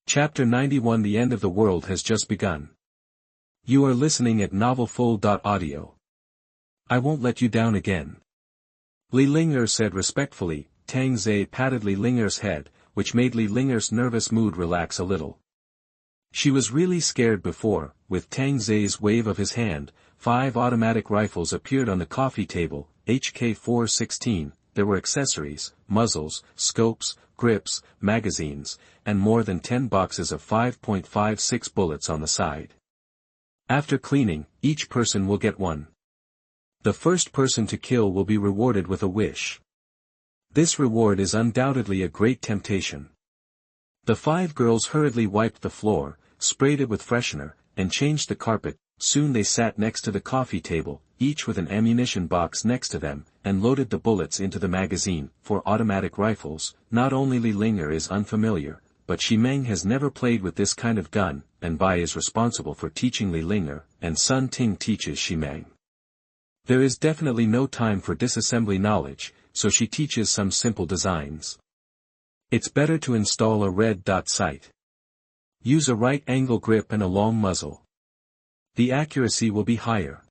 Chapter 91. The end of the world has just begun. You are listening at novelfull.audio. I won't let you down again. Li Ling'er said respectfully. Tang Zhe patted Li Ling'er's head, which made Li Ling'er's nervous mood relax a little. She was really scared before. With Tang Zhe's wave of his hand, 5 automatic rifles appeared on the coffee table. HK-416, there were accessories, muzzles, scopes, grips, magazines, and more than 10 boxes of 5.56 bullets on the side. After cleaning, each person will get one. The first person to kill will be rewarded with a wish. This reward is undoubtedly a great temptation. The 5 girls hurriedly wiped the floor, sprayed it with freshener, and changed the carpet. Soon they sat next to the coffee table, each with an ammunition box next to them, and loaded the bullets into the magazine. For automatic rifles, not only Li Ling'er is unfamiliar, but Shi Meng has never played with this kind of gun, and Bai is responsible for teaching Li Ling'er, and Sun Ting teaches Shi Meng. There is definitely no time for disassembly knowledge, so she teaches some simple designs. It's better to install a red dot sight. Use a right-angle grip and a long muzzle. The accuracy will be higher.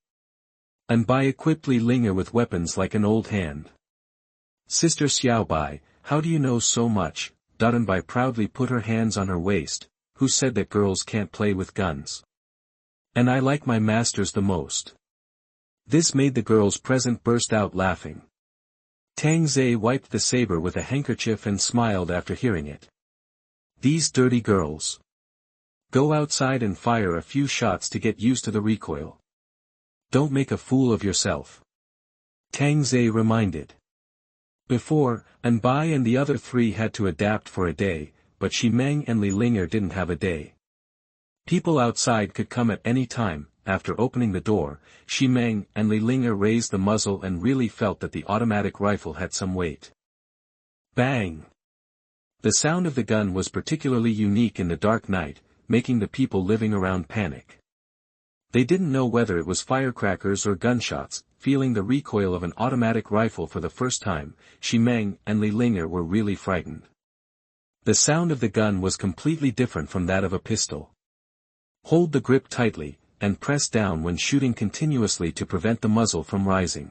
And Bai equipped Li Ling'er with weapons like an old hand. Sister Xiaobai, how do you know so much? Bai proudly put her hands on her waist. Who said that girls can't play with guns? And I like my masters the most. This made the girls present burst out laughing. Tang Zhe wiped the saber with a handkerchief and smiled after hearing it. These dirty girls. Go outside and fire a few shots to get used to the recoil. Don't make a fool of yourself. Tang Zhe reminded. Before, Bai and the other 3 had to adapt for a day, but Shi Meng and Li Ling'er didn't have a day. People outside could come at any time. After opening the door, Shi Meng and Li Ling'er raised the muzzle and really felt that the automatic rifle had some weight. Bang! The sound of the gun was particularly unique in the dark night, making the people living around panic. They didn't know whether it was firecrackers or gunshots. Feeling the recoil of an automatic rifle for the first time, Shi Meng and Li Ling'er were really frightened. The sound of the gun was completely different from that of a pistol. Hold the grip tightly, and press down when shooting continuously to prevent the muzzle from rising.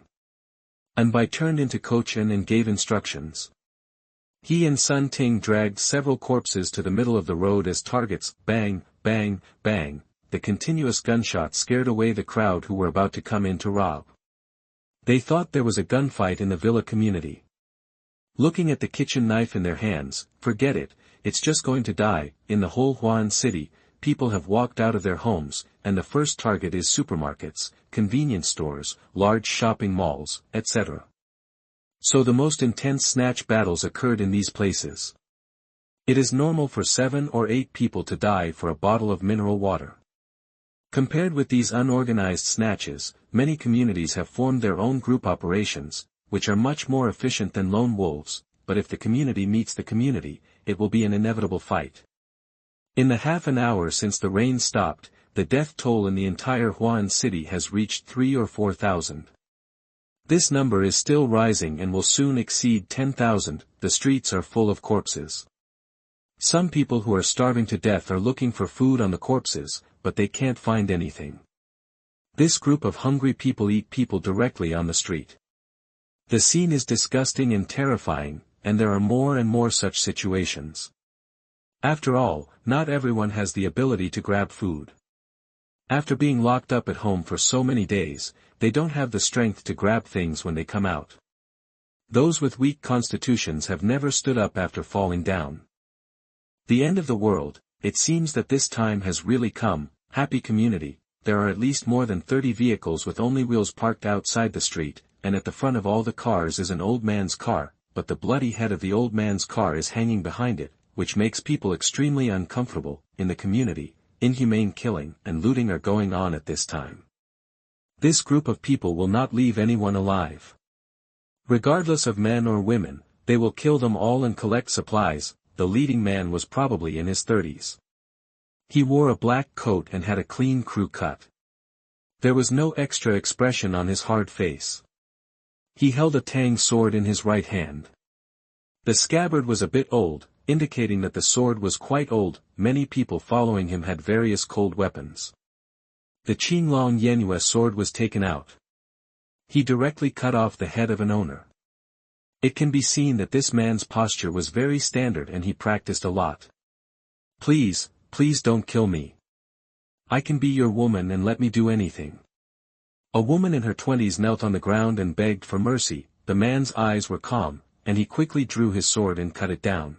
Bai turned into Cochin and gave instructions. He and Sun Ting dragged several corpses to the middle of the road as targets. Bang, bang, bang. The continuous gunshots scared away the crowd who were about to come in to rob. They thought there was a gunfight in the villa community. Looking at the kitchen knife in their hands, forget it, it's just going to die. In the whole Huan city, people have walked out of their homes, and the first target is supermarkets, convenience stores, large shopping malls, etc. So the most intense snatch battles occurred in these places. It is normal for 7 or 8 people to die for a bottle of mineral water. Compared with these unorganized snatches, many communities have formed their own group operations, which are much more efficient than lone wolves, but if the community meets the community, it will be an inevitable fight. In the half an hour since the rain stopped, the death toll in the entire Huan city has reached 3,000 or 4,000. This number is still rising and will soon exceed 10,000. The streets are full of corpses. Some people who are starving to death are looking for food on the corpses, but they can't find anything. This group of hungry people eat people directly on the street. The scene is disgusting and terrifying, and there are more and more such situations. After all, not everyone has the ability to grab food. After being locked up at home for so many days, they don't have the strength to grab things when they come out. Those with weak constitutions have never stood up after falling down. The end of the world, it seems that this time has really come. Happy community, there are at least more than 30 vehicles with only wheels parked outside the street, and at the front of all the cars is an old man's car, but the bloody head of the old man's car is hanging behind it, which makes people extremely uncomfortable. In the community, inhumane killing and looting are going on at this time. This group of people will not leave anyone alive. Regardless of men or women, they will kill them all and collect supplies. The leading man was probably in his 30s. He wore a black coat and had a clean crew cut. There was no extra expression on his hard face. He held a tang sword in his right hand. The scabbard was a bit old, indicating that the sword was quite old. many people following him had various cold weapons. The Qinglong Yanhua sword was taken out. He directly cut off the head of an owner. It can be seen that this man's posture was very standard and he practiced a lot. Please, please don't kill me. I can be your woman and let me do anything. A woman in her 20s knelt on the ground and begged for mercy. The man's eyes were calm, and he quickly drew his sword and cut it down.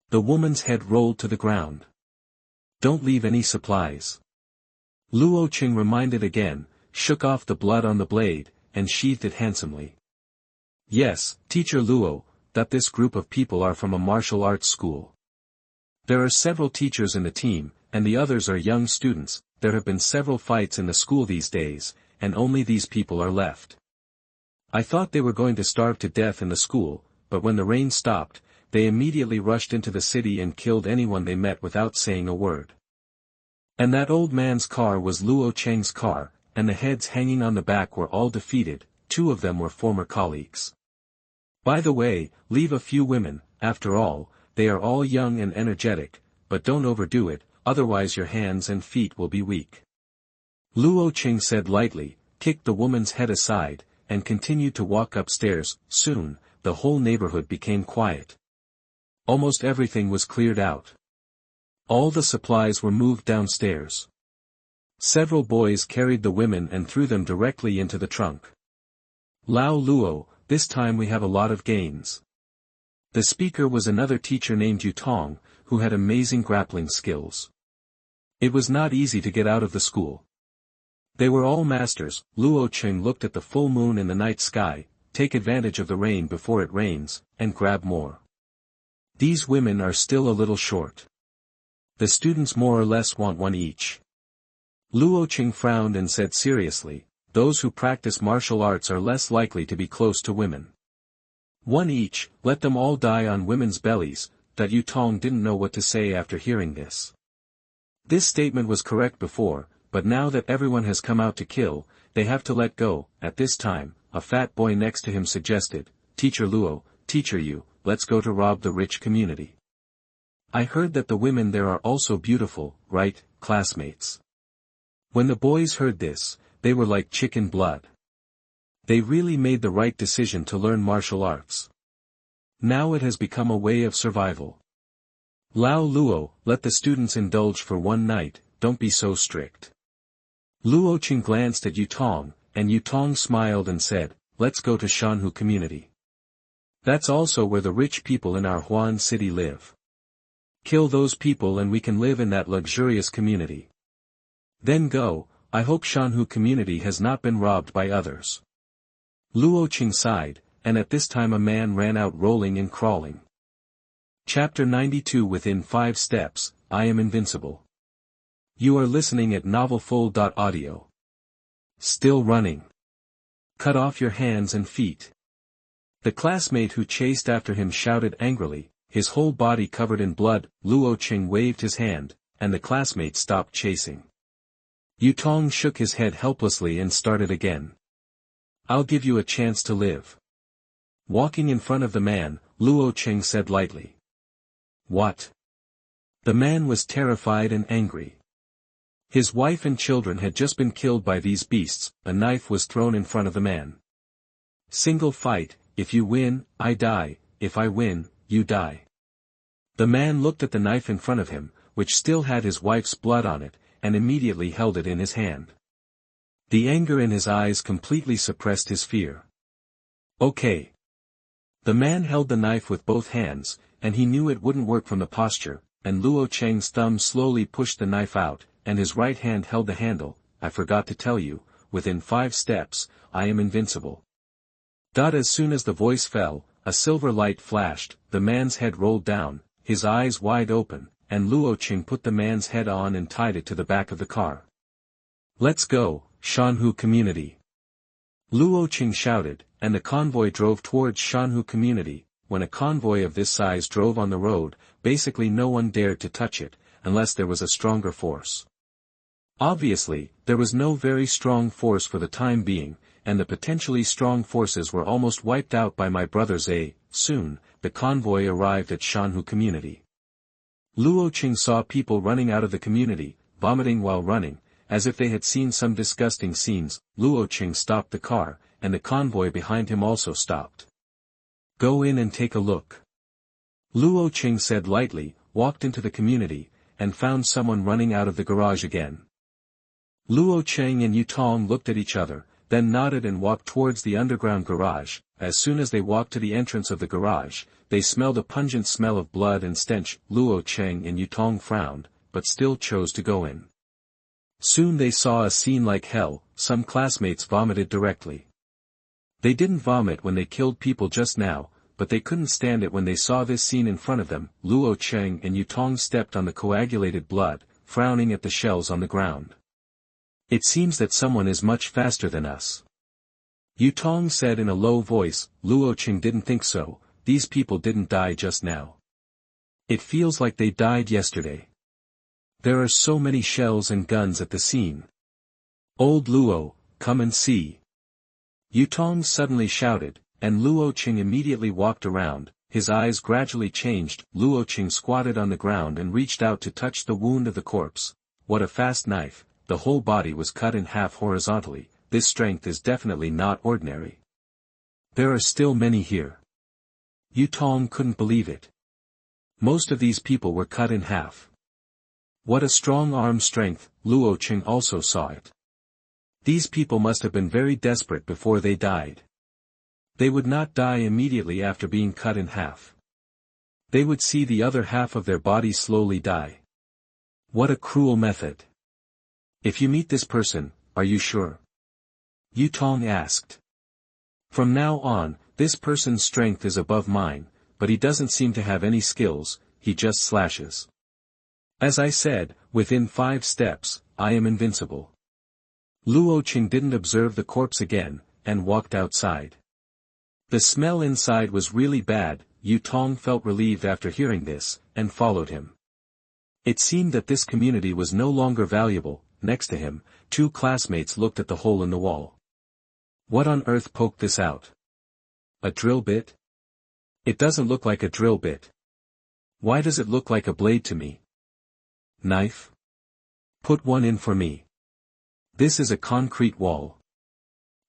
The woman's head rolled to the ground. Don't leave any supplies. Luo Qing reminded again, shook off the blood on the blade, and sheathed it handsomely. Yes, Teacher Luo, that this group of people are from a martial arts school. There are several teachers in the team, and the others are young students. There have been several fights in the school these days, and only these people are left. I thought they were going to starve to death in the school, but when the rain stopped, they immediately rushed into the city and killed anyone they met without saying a word. And that old man's car was Luo Cheng's car, and the heads hanging on the back were all defeated. 2 of them were former colleagues. By the way, leave a few women, after all, they are all young and energetic, but don't overdo it, otherwise your hands and feet will be weak. Luo Qing said lightly, kicked the woman's head aside, and continued to walk upstairs. Soon, the whole neighborhood became quiet. Almost everything was cleared out. All the supplies were moved downstairs. Several boys carried the women and threw them directly into the trunk. Lao Luo, this time we have a lot of gains. The speaker was another teacher named Yutong, who had amazing grappling skills. It was not easy to get out of the school. They were all masters. Luo Qing looked at the full moon in the night sky, take advantage of the rain before it rains, and grab more. These women are still a little short. The students more or less want one each. Luo Qing frowned and said seriously, those who practice martial arts are less likely to be close to women. One each, let them all die on women's bellies. That Yutong didn't know what to say after hearing this. This statement was correct before, but now that everyone has come out to kill, they have to let go. At this time, a fat boy next to him suggested, Teacher Luo, Teacher Yu, let's go to rob the rich community. I heard that the women there are also beautiful, right, classmates? When the boys heard this, they were like chicken blood. They really made the right decision to learn martial arts. Now it has become a way of survival. Lao Luo, let the students indulge for one night, don't be so strict. Luo Qing glanced at Yutong, and Yutong smiled and said, let's go to Shanhu community. That's also where the rich people in our Huan city live. Kill those people and we can live in that luxurious community. Then go, I hope Shanhu community has not been robbed by others. Luo Qing sighed, and at this time a man ran out rolling and crawling. Chapter 92 Within 5 steps, I am invincible. You are listening at novelfull.audio. Still running. Cut off your hands and feet. The classmate who chased after him shouted angrily, his whole body covered in blood. Luo Qing waved his hand, and the classmate stopped chasing. Yutong shook his head helplessly and started again. I'll give you a chance to live. Walking in front of the man, Luo Qing said lightly. What? The man was terrified and angry. His wife and children had just been killed by these beasts. A knife was thrown in front of the man. Single fight, if you win, I die, if I win, you die. The man looked at the knife in front of him, which still had his wife's blood on it, and immediately held it in his hand. The anger in his eyes completely suppressed his fear. Okay. The man held the knife with both hands, and he knew it wouldn't work from the posture, and Luo Cheng's thumb slowly pushed the knife out, and his right hand held the handle. I forgot to tell you, within 5 steps, I am invincible. As soon as the voice fell, a silver light flashed, the man's head rolled down, his eyes wide open, and Luo Qing put the man's head on and tied it to the back of the car. Let's go, Shanhu community. Luo Qing shouted, and the convoy drove towards Shanhu community. When a convoy of this size drove on the road, basically no one dared to touch it, unless there was a stronger force. Obviously, there was no very strong force for the time being, and the potentially strong forces were almost wiped out by my brothers. Soon, the convoy arrived at Shanhu community. Luo Qing saw people running out of the community, vomiting while running, as if they had seen some disgusting scenes. Luo Qing stopped the car, and the convoy behind him also stopped. Go in and take a look. Luo Qing said lightly, walked into the community, and found someone running out of the garage again. Luo Qing and Yutong looked at each other, then nodded and walked towards the underground garage. As soon as they walked to the entrance of the garage, they smelled a pungent smell of blood and stench. Luo Qing and Yutong frowned, but still chose to go in. Soon they saw a scene like hell. Some classmates vomited directly. They didn't vomit when they killed people just now, but they couldn't stand it when they saw this scene in front of them. Luo Qing and Yutong stepped on the coagulated blood, frowning at the shells on the ground. It seems that someone is much faster than us. Yutong said in a low voice. Luo Qing didn't think so. These people didn't die just now. It feels like they died yesterday. There are so many shells and guns at the scene. Old Luo, come and see. Yutong suddenly shouted, and Luo Qing immediately walked around. His eyes gradually changed. Luo Qing squatted on the ground and reached out to touch the wound of the corpse. What a fast knife! The whole body was cut in half horizontally. This strength is definitely not ordinary. There are still many here. Yutong couldn't believe it. Most of these people were cut in half. What a strong arm strength. Luo Qing also saw it. These people must have been very desperate before they died. They would not die immediately after being cut in half. They would see the other half of their body slowly die. What a cruel method. If you meet this person, are you sure? Yutong asked. From now on, this person's strength is above mine, but he doesn't seem to have any skills, he just slashes. As I said, within 5 steps, I am invincible. Luo Qing didn't observe the corpse again, and walked outside. The smell inside was really bad. Yutong felt relieved after hearing this, and followed him. It seemed that this community was no longer valuable. Next to him, 2 classmates looked at the hole in the wall. What on earth poked this out? A drill bit? It doesn't look like a drill bit. Why does it look like a blade to me? Knife? Put one in for me. This is a concrete wall.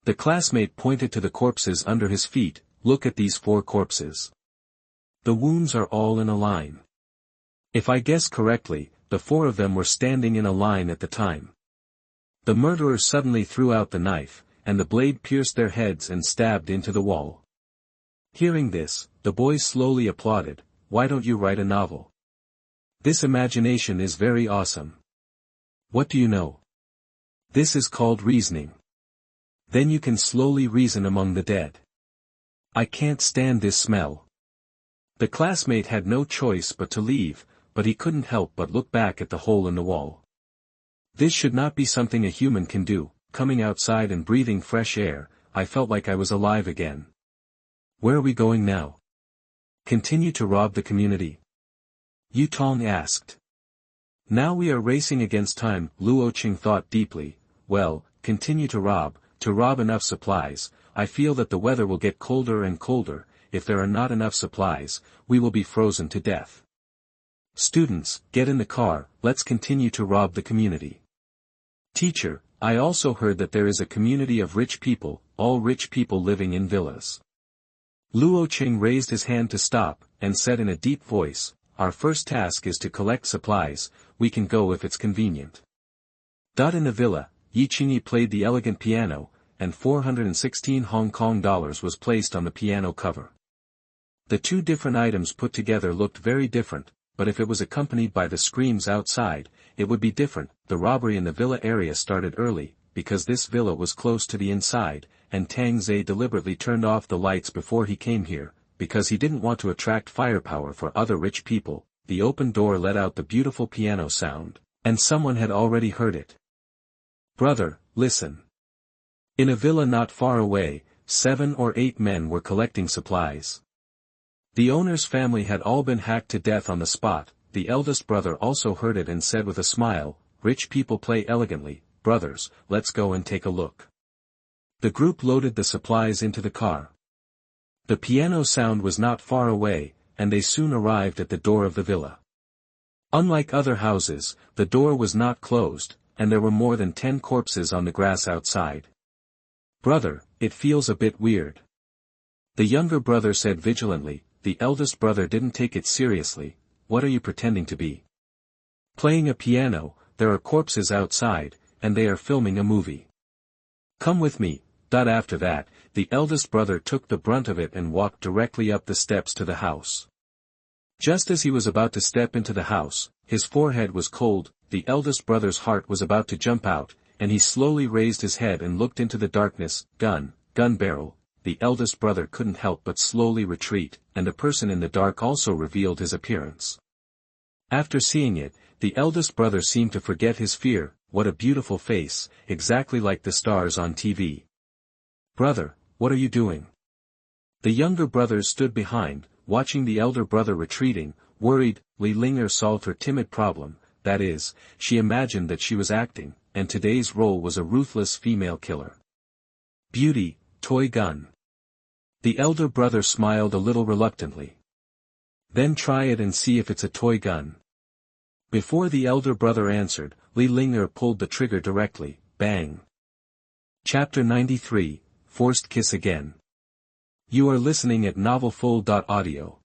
The classmate pointed to the corpses under his feet. Look at these 4 corpses. The wounds are all in a line. If I guess correctly, the 4 of them were standing in a line at the time. The murderer suddenly threw out the knife, and the blade pierced their heads and stabbed into the wall. Hearing this, the boys slowly applauded. Why don't you write a novel? This imagination is very awesome. What do you know? This is called reasoning. Then you can slowly reason among the dead. I can't stand this smell. The classmate had no choice but to leave, but he couldn't help but look back at the hole in the wall. This should not be something a human can do. Coming outside and breathing fresh air, I felt like I was alive again. Where are we going now? Continue to rob the community? Yutong asked. Now we are racing against time. Luo Qing thought deeply. Well, continue to rob enough supplies. I feel that the weather will get colder and colder. If there are not enough supplies, we will be frozen to death. Students, get in the car, let's continue to rob the community. Teacher, I also heard that there is a community of rich people, all rich people living in villas. Luo Qing raised his hand to stop, and said in a deep voice, our first task is to collect supplies. We can go if it's convenient. In the villa, Yi Qingyi played the elegant piano, and 416 Hong Kong dollars was placed on the piano cover. The 2 different items put together looked very different, but if it was accompanied by the screams outside, it would be different. The robbery in the villa area started early, because this villa was close to the inside, and Tang Zhe deliberately turned off the lights before he came here, because he didn't want to attract firepower for other rich people. The open door let out the beautiful piano sound, and someone had already heard it. Brother, listen. In a villa not far away, 7 or 8 men were collecting supplies. The owner's family had all been hacked to death on the spot. The eldest brother also heard it and said with a smile, rich people play elegantly. Brothers, let's go and take a look. The group loaded the supplies into the car. The piano sound was not far away, and they soon arrived at the door of the villa. Unlike other houses, the door was not closed, and there were more than 10 corpses on the grass outside. "Brother, it feels a bit weird," the younger brother said vigilantly. The eldest brother didn't take it seriously. "What are you pretending to be?" "Playing a piano. There are corpses outside, and they are filming a movie. Come with me." After that, the eldest brother took the brunt of it and walked directly up the steps to the house. Just as he was about to step into the house, his forehead was cold, the eldest brother's heart was about to jump out, and he slowly raised his head and looked into the darkness. Gun barrel. The eldest brother couldn't help but slowly retreat, and a person in the dark also revealed his appearance. After seeing it, the eldest brother seemed to forget his fear. What a beautiful face, exactly like the stars on TV. "Brother, what are you doing?" The younger brothers stood behind, watching the elder brother retreating, worried. Li Linger solved her timid problem, that is, she imagined that she was acting, and today's role was a ruthless female killer. "Beauty, toy gun." The elder brother smiled a little reluctantly. "Then try it and see if it's a toy gun." Before the elder brother answered, Li Linger pulled the trigger directly. Bang. Chapter 93, Forced Kiss Again. You are listening at novelfull.audio.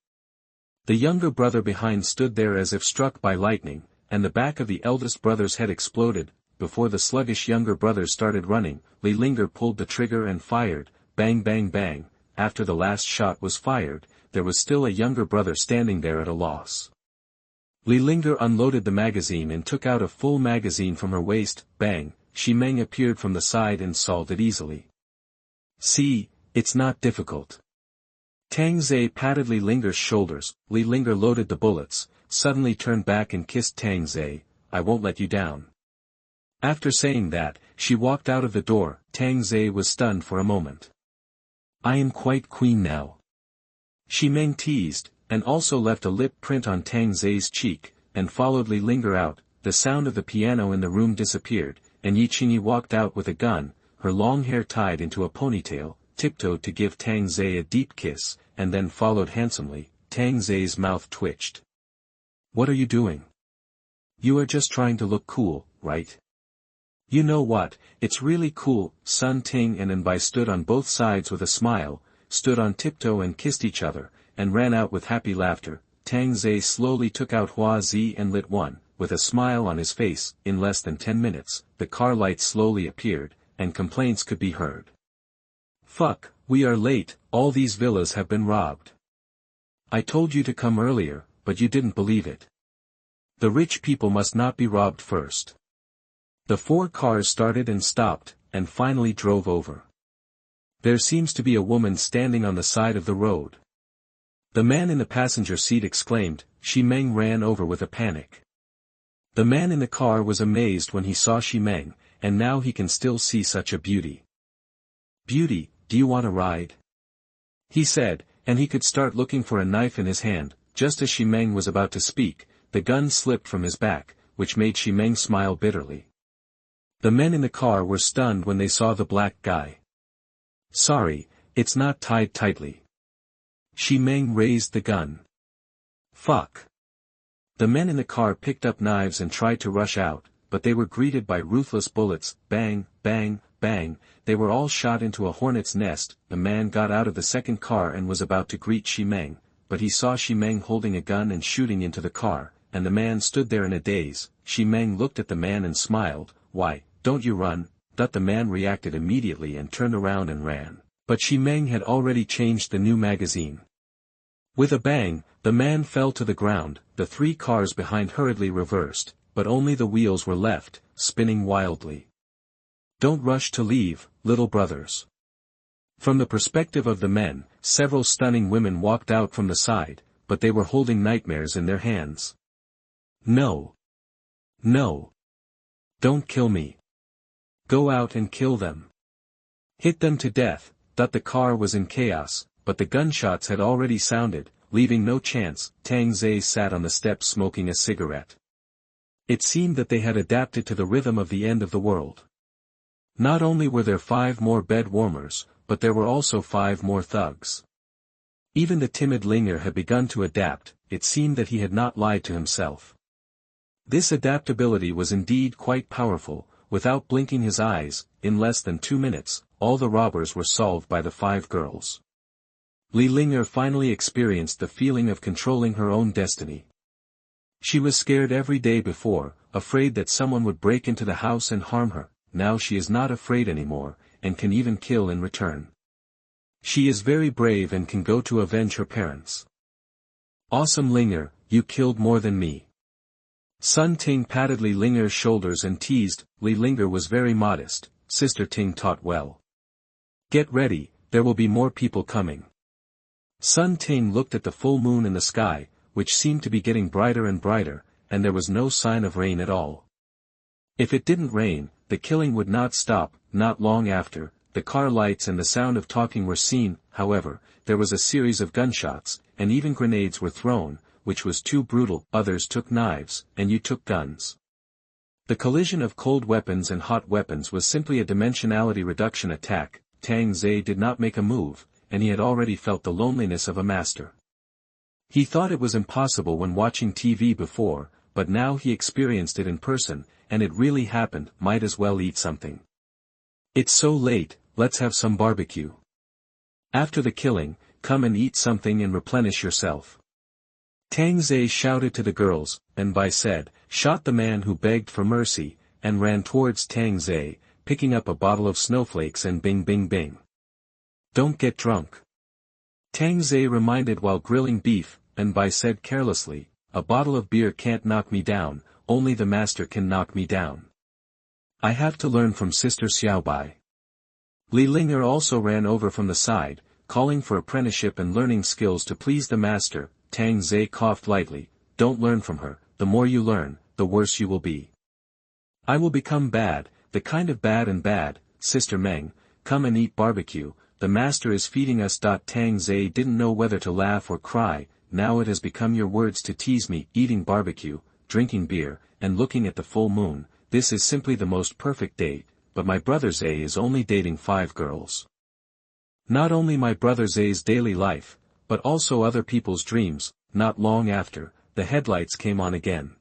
The younger brother behind stood there as if struck by lightning, and the back of the eldest brother's head exploded. Before the sluggish younger brother started running, Li Linger pulled the trigger and fired. Bang bang bang. After the last shot was fired, there was still a younger brother standing there at a loss. Li Linger unloaded the magazine and took out a full magazine from her waist. Bang, Shi Meng appeared from the side and solved it easily. "See, it's not difficult." Tang Zhe patted Li Linger's shoulders. Li Linger loaded the bullets, suddenly turned back and kissed Tang Zhe. "I won't let you down." After saying that, she walked out of the door. Tang Zhe was stunned for a moment. "I am quite queen now," Shi Meng teased, and also left a lip print on Tang Zhe's cheek, and followed Li Linger out. The sound of the piano in the room disappeared, and Yi Qingyi walked out with a gun, her long hair tied into a ponytail, tiptoed to give Tang Zhe a deep kiss, and then followed handsomely. Tang Zhe's mouth twitched. "What are you doing? You are just trying to look cool, right?" "You know what, it's really cool." Sun Ting and Anbai stood on both sides with a smile, stood on tiptoe and kissed each other, and ran out with happy laughter. Tang Zhe slowly took out Hua Zi and lit one, with a smile on his face. In less than 10 minutes, the car lights slowly appeared, and complaints could be heard. "Fuck, we are late, all these villas have been robbed. I told you to come earlier, but you didn't believe it. The rich people must not be robbed first." The 4 cars started and stopped, and finally drove over. There seems to be a woman standing on the side of the road. The man in the passenger seat exclaimed. Shi Meng ran over with a panic. The man in the car was amazed when he saw Shi Meng, and now he can still see such a beauty. "Beauty, do you want a ride?" he said, and he could start looking for a knife in his hand. Just as Shi Meng was about to speak, the gun slipped from his back, which made Shi Meng smile bitterly. The men in the car were stunned when they saw the black guy. "Sorry, it's not tied tightly." Shi Meng raised the gun. "Fuck." The men in the car picked up knives and tried to rush out, but they were greeted by ruthless bullets. Bang, bang, bang, they were all shot into a hornet's nest. The man got out of the second car and was about to greet Shi Meng, but he saw Shi Meng holding a gun and shooting into the car, and the man stood there in a daze. Shi Meng looked at the man and smiled. "Why, don't you run?" The man reacted immediately and turned around and ran, but Shi Meng had already changed the new magazine. With a bang, the man fell to the ground. The 3 cars behind hurriedly reversed, but only the wheels were left, spinning wildly. "Don't rush to leave, little brothers." From the perspective of the men, several stunning women walked out from the side, but they were holding nightmares in their hands. "No. No. Don't kill me. Go out and kill them. Hit them to death." The car was in chaos, but the gunshots had already sounded, leaving no chance. Tang Zhe sat on the steps smoking a cigarette. It seemed that they had adapted to the rhythm of the end of the world. Not only were there 5 more bed warmers, but there were also 5 more thugs. Even the timid Linger had begun to adapt. It seemed that he had not lied to himself. This adaptability was indeed quite powerful. Without blinking his eyes, in less than 2 minutes, all the robbers were solved by the 5 girls. Li Ling'er finally experienced the feeling of controlling her own destiny. She was scared every day before, afraid that someone would break into the house and harm her. Now she is not afraid anymore, and can even kill in return. She is very brave and can go to avenge her parents. Awesome Ling'er, you killed more than me. Sun Ting patted Li Ling'er's shoulders and teased. Li Ling'er was very modest. Sister Ting taught well. Get ready, there will be more people coming. Sun Ting looked at the full moon in the sky, which seemed to be getting brighter and brighter, and there was no sign of rain at all. If it didn't rain, the killing would not stop. Not long after, the car lights and the sound of talking were seen. However, there was a series of gunshots, and even grenades were thrown, which was too brutal. Others took knives, and you took guns. The collision of cold weapons and hot weapons was simply a dimensionality reduction attack. Tang Zhe did not make a move, and he had already felt the loneliness of a master. He thought it was impossible when watching TV before, but now he experienced it in person, and it really happened. Might as well eat something. It's so late, let's have some barbecue. After the killing, come and eat something and replenish yourself. Tang Zhe shouted to the girls, and Bai said, shot the man who begged for mercy, and ran towards Tang Zhe, picking up a bottle of snowflakes and bing bing bing. Don't get drunk. Tang Zhe reminded while grilling beef, and Bai said carelessly, a bottle of beer can't knock me down, only the master can knock me down. I have to learn from Sister Xiaobai. Li Ling'er also ran over from the side, calling for apprenticeship and learning skills to please the master. Tang Zhe coughed lightly, don't learn from her, the more you learn, the worse you will be. I will become bad, the kind of bad and bad. Sister Meng, come and eat barbecue, the master is feeding us. Tang Zhe didn't know whether to laugh or cry. Now it has become your words to tease me. Eating barbecue, drinking beer, and looking at the full moon, this is simply the most perfect date, but my brother Zhe is only dating 5 girls. Not only my brother Zhe's daily life, but also other people's dreams. Not long after, the headlights came on again.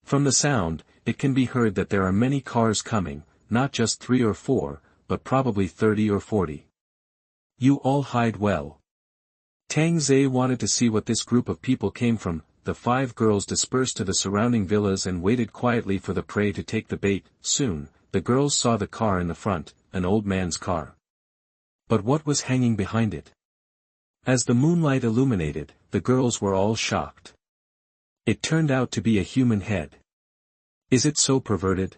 From the sound, it can be heard that there are many cars coming, not just 3 or 4, but probably 30 or 40. You all hide well. Tang Zhe wanted to see what this group of people came from. The 5 girls dispersed to the surrounding villas and waited quietly for the prey to take the bait. Soon, the girls saw the car in the front, an old man's car. But what was hanging behind it? As the moonlight illuminated, the girls were all shocked. It turned out to be a human head. Is it so perverted?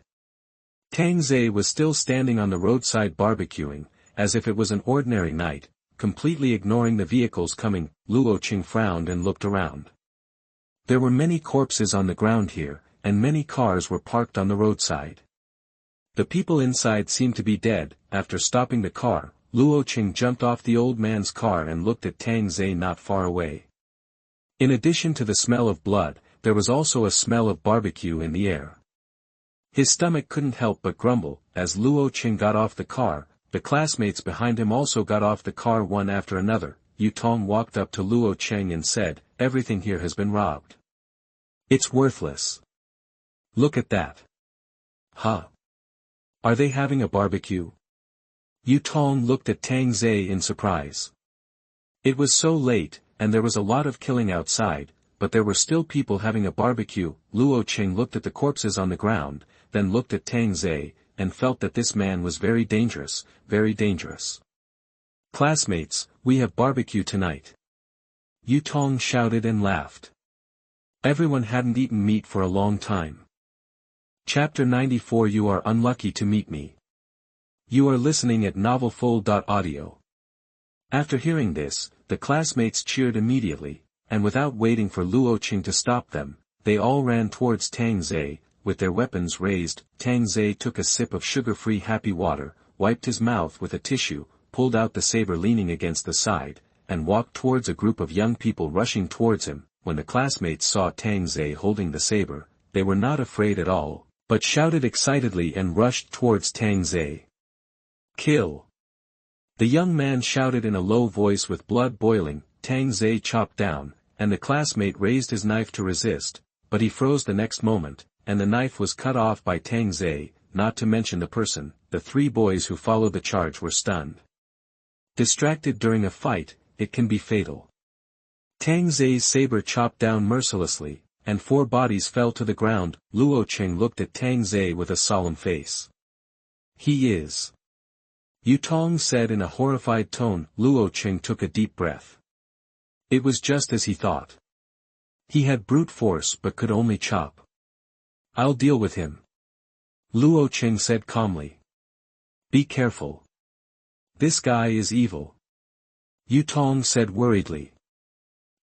Tang Zhe was still standing on the roadside barbecuing, as if it was an ordinary night, completely ignoring the vehicles coming. Luo Qing frowned and looked around. There were many corpses on the ground here, and many cars were parked on the roadside. The people inside seemed to be dead. After stopping the car, Luo Qing jumped off the old man's car and looked at Tang Zhe not far away. In addition to the smell of blood, there was also a smell of barbecue in the air. His stomach couldn't help but grumble. As Luo Qing got off the car, the classmates behind him also got off the car one after another. Yu Tong walked up to Luo Qing and said, everything here has been robbed. It's worthless. Look at that. Huh? Are they having a barbecue? Yu Tong looked at Tang Zhe in surprise. It was so late, and there was a lot of killing outside, but there were still people having a barbecue. Luo Qing looked at the corpses on the ground, then looked at Tang Zhe, and felt that this man was very dangerous, very dangerous. Classmates, we have barbecue tonight. Yu Tong shouted and laughed. Everyone hadn't eaten meat for a long time. Chapter 94. You are unlucky to meet me. You are listening at novelfull.audio. After hearing this, the classmates cheered immediately, and without waiting for Luo Qing to stop them, they all ran towards Tang Zhe, with their weapons raised. Tang Zhe took a sip of sugar-free happy water, wiped his mouth with a tissue, pulled out the saber leaning against the side, and walked towards a group of young people rushing towards him. When the classmates saw Tang Zhe holding the saber, they were not afraid at all, but shouted excitedly and rushed towards Tang Zhe. Kill! The young man shouted in a low voice with blood boiling. Tang Zhe chopped down, and the classmate raised his knife to resist, but he froze the next moment, and the knife was cut off by Tang Zai, not to mention the person. The three boys who followed the charge were stunned. Distracted during a fight, it can be fatal. Tang Zai's saber chopped down mercilessly, and four bodies fell to the ground. Luo Qing looked at Tang Zai with a solemn face. He is. Yu Tong said in a horrified tone. Luo Qing took a deep breath. It was just as he thought. He had brute force but could only chop. I'll deal with him. Luo Qing said calmly. Be careful. This guy is evil. Yu Tong said worriedly.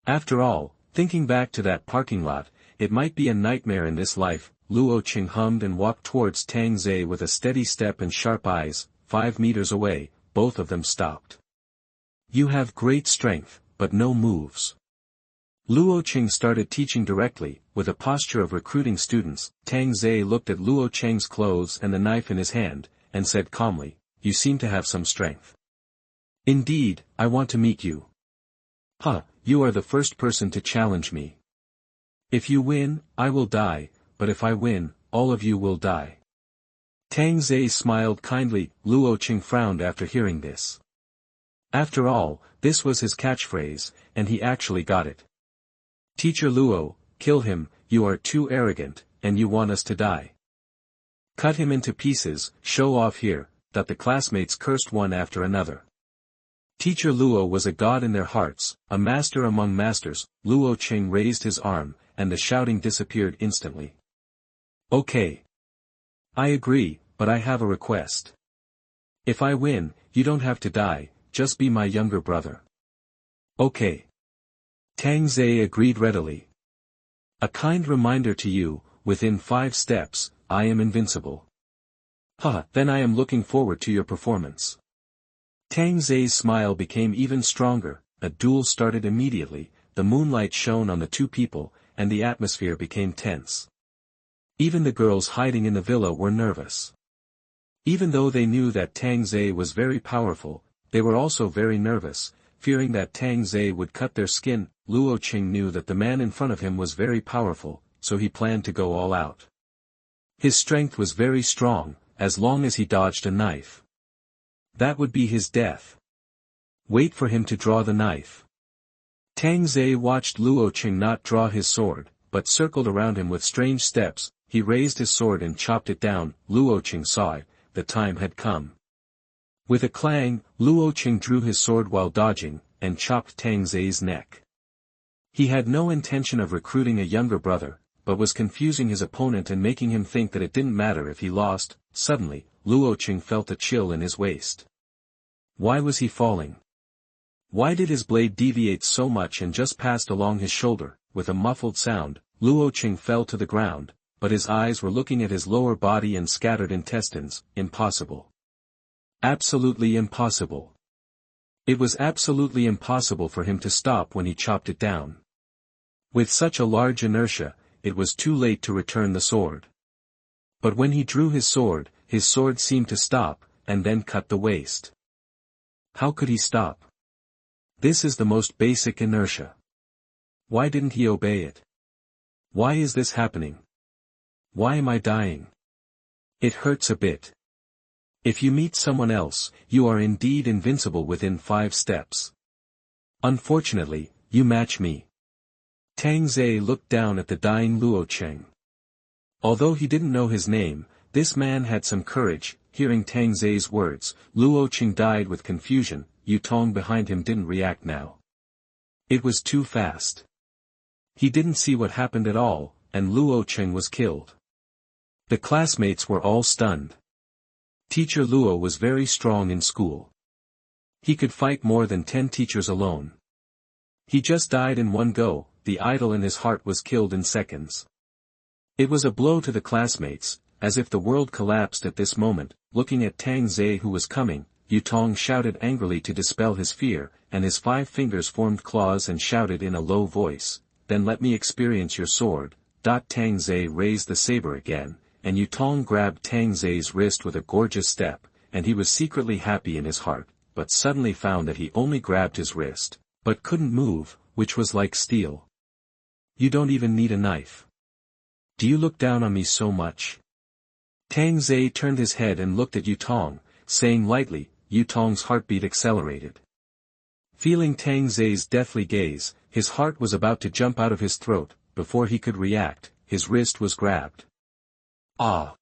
After all, thinking back to that parking lot, it might be a nightmare in this life. Luo Qing hummed and walked towards Tang Zai with a steady step and sharp eyes. 5 meters away, both of them stopped. You have great strength, but no moves. Luo Qing started teaching directly, with a posture of recruiting students. Tang Zai looked at Luo Qing's clothes and the knife in his hand, and said calmly, You seem to have some strength. Indeed, I want to meet you. You are the first person to challenge me. If you win, I will die, but if I win, all of you will die. Tang Zai smiled kindly. Luo Qing frowned after hearing this. After all, this was his catchphrase, and he actually got it. Teacher Luo, kill him, you are too arrogant, and you want us to die. Cut him into pieces, show off here, that the classmates cursed one after another. Teacher Luo was a god in their hearts, a master among masters. Luo Qing raised his arm, and the shouting disappeared instantly. Okay. I agree, but I have a request. If I win, you don't have to die, just be my younger brother. Okay. Tang Zai agreed readily. A kind reminder to you, within 5 steps, I am invincible. Then I am looking forward to your performance. Tang Zai's smile became even stronger. A duel started immediately. The moonlight shone on the two people, and the atmosphere became tense. Even the girls hiding in the villa were nervous. Even though they knew that Tang Zai was very powerful, they were also very nervous, fearing that Tang Zai would cut their skin. Luo Qing knew that the man in front of him was very powerful, so he planned to go all out. His strength was very strong, as long as he dodged a knife. That would be his death. Wait for him to draw the knife. Tang Zai watched Luo Qing not draw his sword, but circled around him with strange steps. He raised his sword and chopped it down. Luo Qing saw it, the time had come. With a clang, Luo Qing drew his sword while dodging, and chopped Tang Zai's neck. He had no intention of recruiting a younger brother, but was confusing his opponent and making him think that it didn't matter if he lost. Suddenly, Luo Qing felt a chill in his waist. Why was he falling? Why did his blade deviate so much and just passed along his shoulder? With a muffled sound, Luo Qing fell to the ground, but his eyes were looking at his lower body and scattered intestines. Impossible. Absolutely impossible. It was absolutely impossible for him to stop when he chopped it down. With such a large inertia, it was too late to return the sword. But when he drew his sword seemed to stop, and then cut the waist. How could he stop? This is the most basic inertia. Why didn't he obey it? Why is this happening? Why am I dying? It hurts a bit. If you meet someone else, you are indeed invincible within 5 steps. Unfortunately, you match me. Tang Zai looked down at the dying Luo Qing. Although he didn't know his name, this man had some courage. Hearing Tang Zai's words, Luo Qing died with confusion. Yu Tong behind him didn't react now. It was too fast. He didn't see what happened at all, and Luo Qing was killed. The classmates were all stunned. Teacher Luo was very strong in school. He could fight more than 10 teachers alone. He just died in one go. The idol in his heart was killed in seconds. It was a blow to the classmates, as if the world collapsed at this moment. Looking at Tang Zai who was coming, Yu Tong shouted angrily to dispel his fear, and his 5 fingers formed claws and shouted in a low voice, "Then let me experience your sword." Tang Zai raised the saber again, and Yu Tong grabbed Tang Zai's wrist with a gorgeous step, and he was secretly happy in his heart, but suddenly found that he only grabbed his wrist, but couldn't move, which was like steel. You don't even need a knife. Do you look down on me so much? Tang Zhe turned his head and looked at Yu Tong, saying lightly. Yu Tong's heartbeat accelerated. Feeling Tang Zhe's deathly gaze, his heart was about to jump out of his throat. Before he could react, his wrist was grabbed. Ah!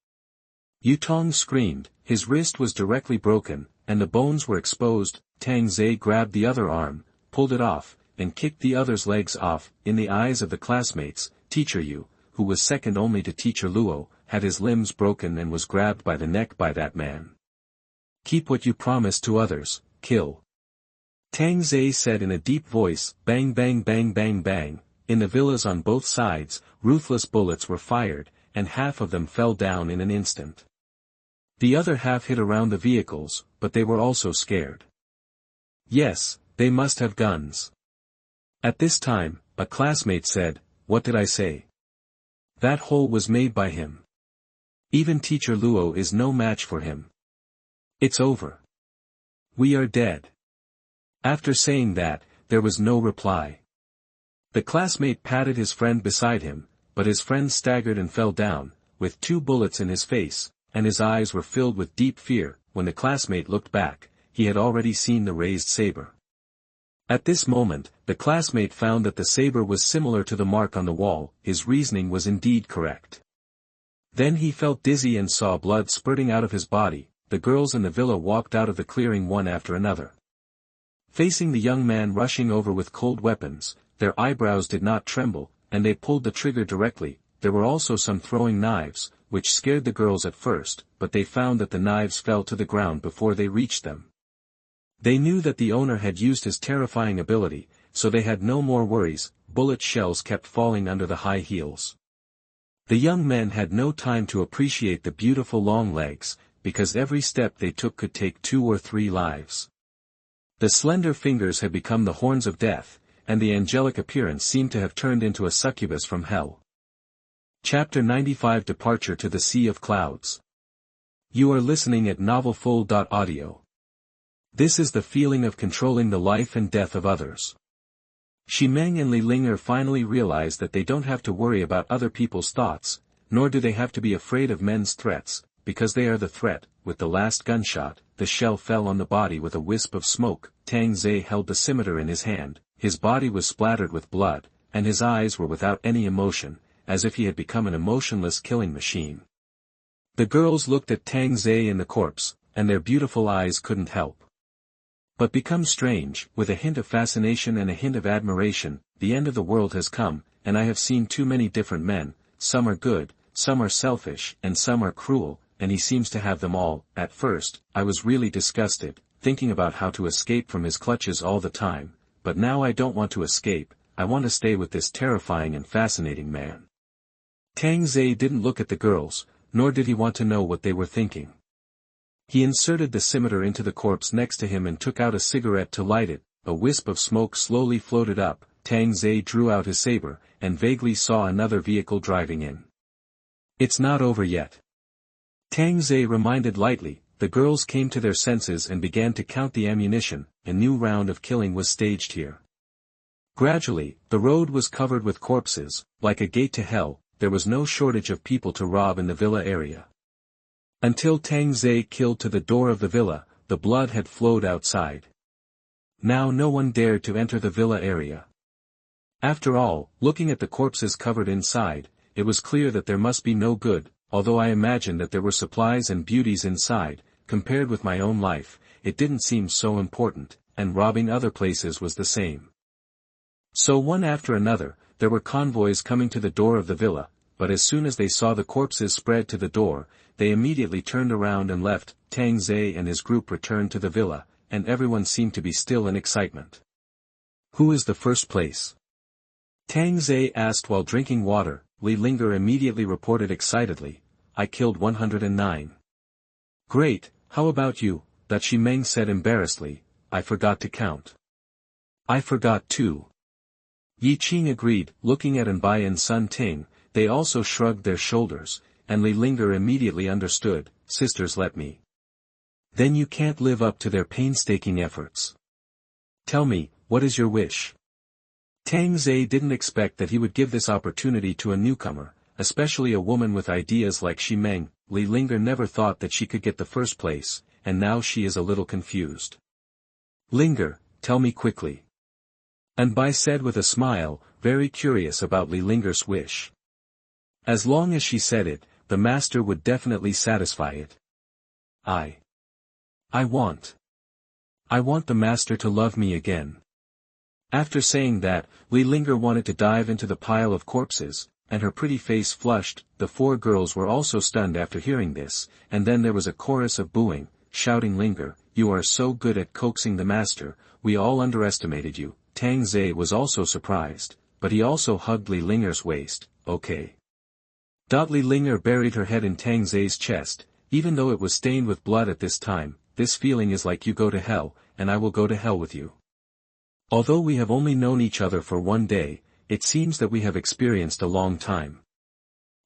Yu Tong screamed. His wrist was directly broken, and the bones were exposed. Tang Zhe grabbed the other arm, pulled it off, and kicked the other's legs off. In the eyes of the classmates, Teacher Yu, who was second only to Teacher Luo, had his limbs broken and was grabbed by the neck by that man. Keep what you promised to others, kill. Tang Zhe said in a deep voice. Bang bang bang bang bang. In the villas on both sides, ruthless bullets were fired, and half of them fell down in an instant. The other half hit around the vehicles, but they were also scared. Yes, they must have guns. At this time, a classmate said, what did I say? That hole was made by him. Even Teacher Luo is no match for him. It's over. We are dead. After saying that, there was no reply. The classmate patted his friend beside him, but his friend staggered and fell down, with 2 bullets in his face, and his eyes were filled with deep fear. When the classmate looked back, he had already seen the raised saber. At this moment, the classmate found that the saber was similar to the mark on the wall. His reasoning was indeed correct. Then he felt dizzy and saw blood spurting out of his body. The girls in the villa walked out of the clearing one after another. Facing the young man rushing over with cold weapons, their eyebrows did not tremble, and they pulled the trigger directly. There were also some throwing knives, which scared the girls at first, but they found that the knives fell to the ground before they reached them. They knew that the owner had used his terrifying ability, so they had no more worries. Bullet shells kept falling under the high heels. The young men had no time to appreciate the beautiful long legs, because every step they took could take 2 or 3 lives. The slender fingers had become the horns of death, and the angelic appearance seemed to have turned into a succubus from hell. Chapter 95 Departure to the Sea of Clouds. You are listening at novelfull.audio. This is the feeling of controlling the life and death of others. Ximeng and Li Linger finally realize that they don't have to worry about other people's thoughts, nor do they have to be afraid of men's threats, because they are the threat. With the last gunshot, the shell fell on the body with a wisp of smoke. Tang Zhe held the scimitar in his hand, his body was splattered with blood, and his eyes were without any emotion, as if he had become an emotionless killing machine. The girls looked at Tang Zhe and the corpse, and their beautiful eyes couldn't help but become strange. With a hint of fascination and a hint of admiration. The end of the world has come, and I have seen too many different men. Some are good, some are selfish, and some are cruel, and he seems to have them all. At first, I was really disgusted, thinking about how to escape from his clutches all the time, but now I don't want to escape. I want to stay with this terrifying and fascinating man. Tang Zhe didn't look at the girls, nor did he want to know what they were thinking. He inserted the scimitar into the corpse next to him and took out a cigarette to light it. A wisp of smoke slowly floated up. Tang Zhe drew out his saber, and vaguely saw another vehicle driving in. It's not over yet. Tang Zhe reminded lightly. The girls came to their senses and began to count the ammunition. A new round of killing was staged here. Gradually, the road was covered with corpses. Like a gate to hell, there was no shortage of people to rob in the villa area. Until Tang Zhe killed to the door of the villa, the blood had flowed outside. Now no one dared to enter the villa area. After all, looking at the corpses covered inside, it was clear that there must be no good. Although I imagined that there were supplies and beauties inside, compared with my own life, it didn't seem so important, and robbing other places was the same. So one after another, there were convoys coming to the door of the villa, but as soon as they saw the corpses spread to the door, they immediately turned around and left. Tang Zhe and his group returned to the villa, and everyone seemed to be still in excitement. Who is the first place? Tang Zhe asked while drinking water. Li Linger immediately reported excitedly, I killed 109. Great, how about you? That Ximeng said embarrassedly, I forgot to count. I forgot too. Yi Qing agreed. Looking at Anbai and Sun Ting, they also shrugged their shoulders, and Li Linger immediately understood, sisters let me. Then you can't live up to their painstaking efforts. Tell me, what is your wish? Tang Zhe didn't expect that he would give this opportunity to a newcomer. especially a woman with ideas like Shi Meng. Li Linger never thought that she could get the first place, and now she is a little confused. Linger, tell me quickly. Anbai said with a smile, very curious about Li Linger's wish. As long as she said it, the master would definitely satisfy it. I want the master to love me again. After saying that, Li Linger wanted to dive into the pile of corpses, and her pretty face flushed. The four girls were also stunned after hearing this, and then there was a chorus of booing, shouting, Linger, you are so good at coaxing the master, we all underestimated you. Tang Zhe was also surprised, but he also hugged Li Linger's waist. Okay. Li Linger buried her head in Tang Zhe's chest. Even though it was stained with blood at this time, this feeling is like you go to hell, and I will go to hell with you. Although we have only known each other for one day, it seems that we have experienced a long time.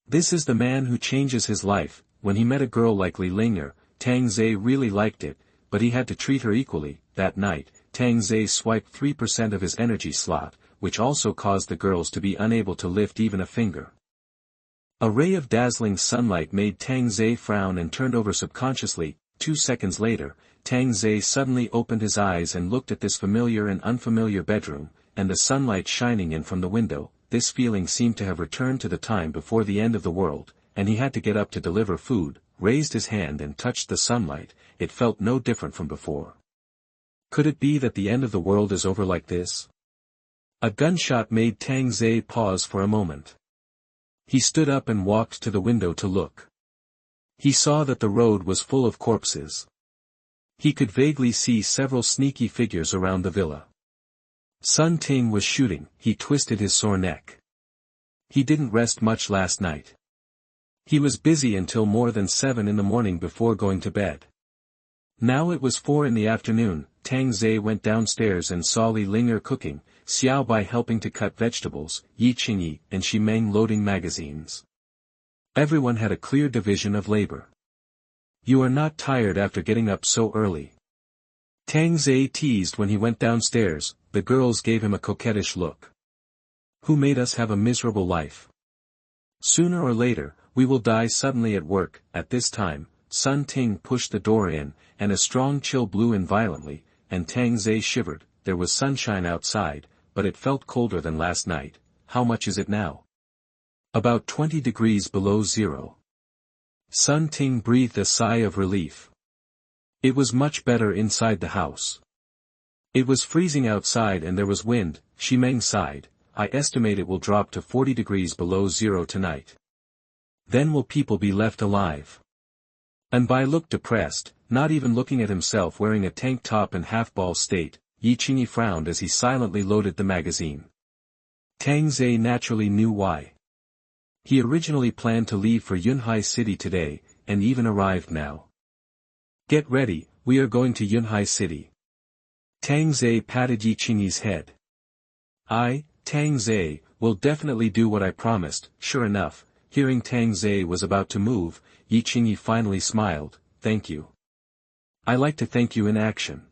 This is the man who changes his life. When he met a girl like Li Linger, Tang Zhe really liked it, but he had to treat her equally. That night, Tang Zhe swiped 3% of his energy slot, which also caused the girls to be unable to lift even a finger. A ray of dazzling sunlight made Tang Zhe frown and turned over subconsciously. 2 seconds later, Tang Zhe suddenly opened his eyes and looked at this familiar and unfamiliar bedroom, and the sunlight shining in from the window. This feeling seemed to have returned to the time before the end of the world, and he had to get up to deliver food, raised his hand and touched the sunlight. It felt no different from before. Could it be that the end of the world is over like this? A gunshot made Tang Zhe pause for a moment. He stood up and walked to the window to look. He saw that the road was full of corpses. He could vaguely see several sneaky figures around the villa. Sun Ting was shooting. He twisted his sore neck. He didn't rest much last night. He was busy until more than 7 in the morning before going to bed. Now it was 4 in the afternoon. Tang Zhe went downstairs and saw Li Linger cooking, Xiao Bai helping to cut vegetables, Yi Qingyi and Shi Meng loading magazines. Everyone had a clear division of labor. You are not tired after getting up so early? Tang Zhe teased when he went downstairs. The girls gave him a coquettish look. Who made us have a miserable life? Sooner or later, we will die suddenly at work. At this time, Sun Ting pushed the door in, and a strong chill blew in violently, and Tang Zhe shivered. There was sunshine outside, but it felt colder than last night. How much is it now? About 20 degrees below zero. Sun Ting breathed a sigh of relief. It was much better inside the house. It was freezing outside and there was wind. Shi Meng sighed. I estimate it will drop to 40 degrees below zero tonight. Then will people be left alive? Anbai looked depressed, not even looking at himself wearing a tank top and half-ball state. Yi Qingyi frowned as he silently loaded the magazine. Tang Zhe naturally knew why. He originally planned to leave for Yunhai City today, and even arrived now. Get ready, we are going to Yunhai City. Tang Zhe patted Yi Qingyi's head. Tang Zhe, will definitely do what I promised. Sure enough, hearing Tang Zhe was about to move, Yi Qingyi finally smiled. Thank you. I like to thank you in action.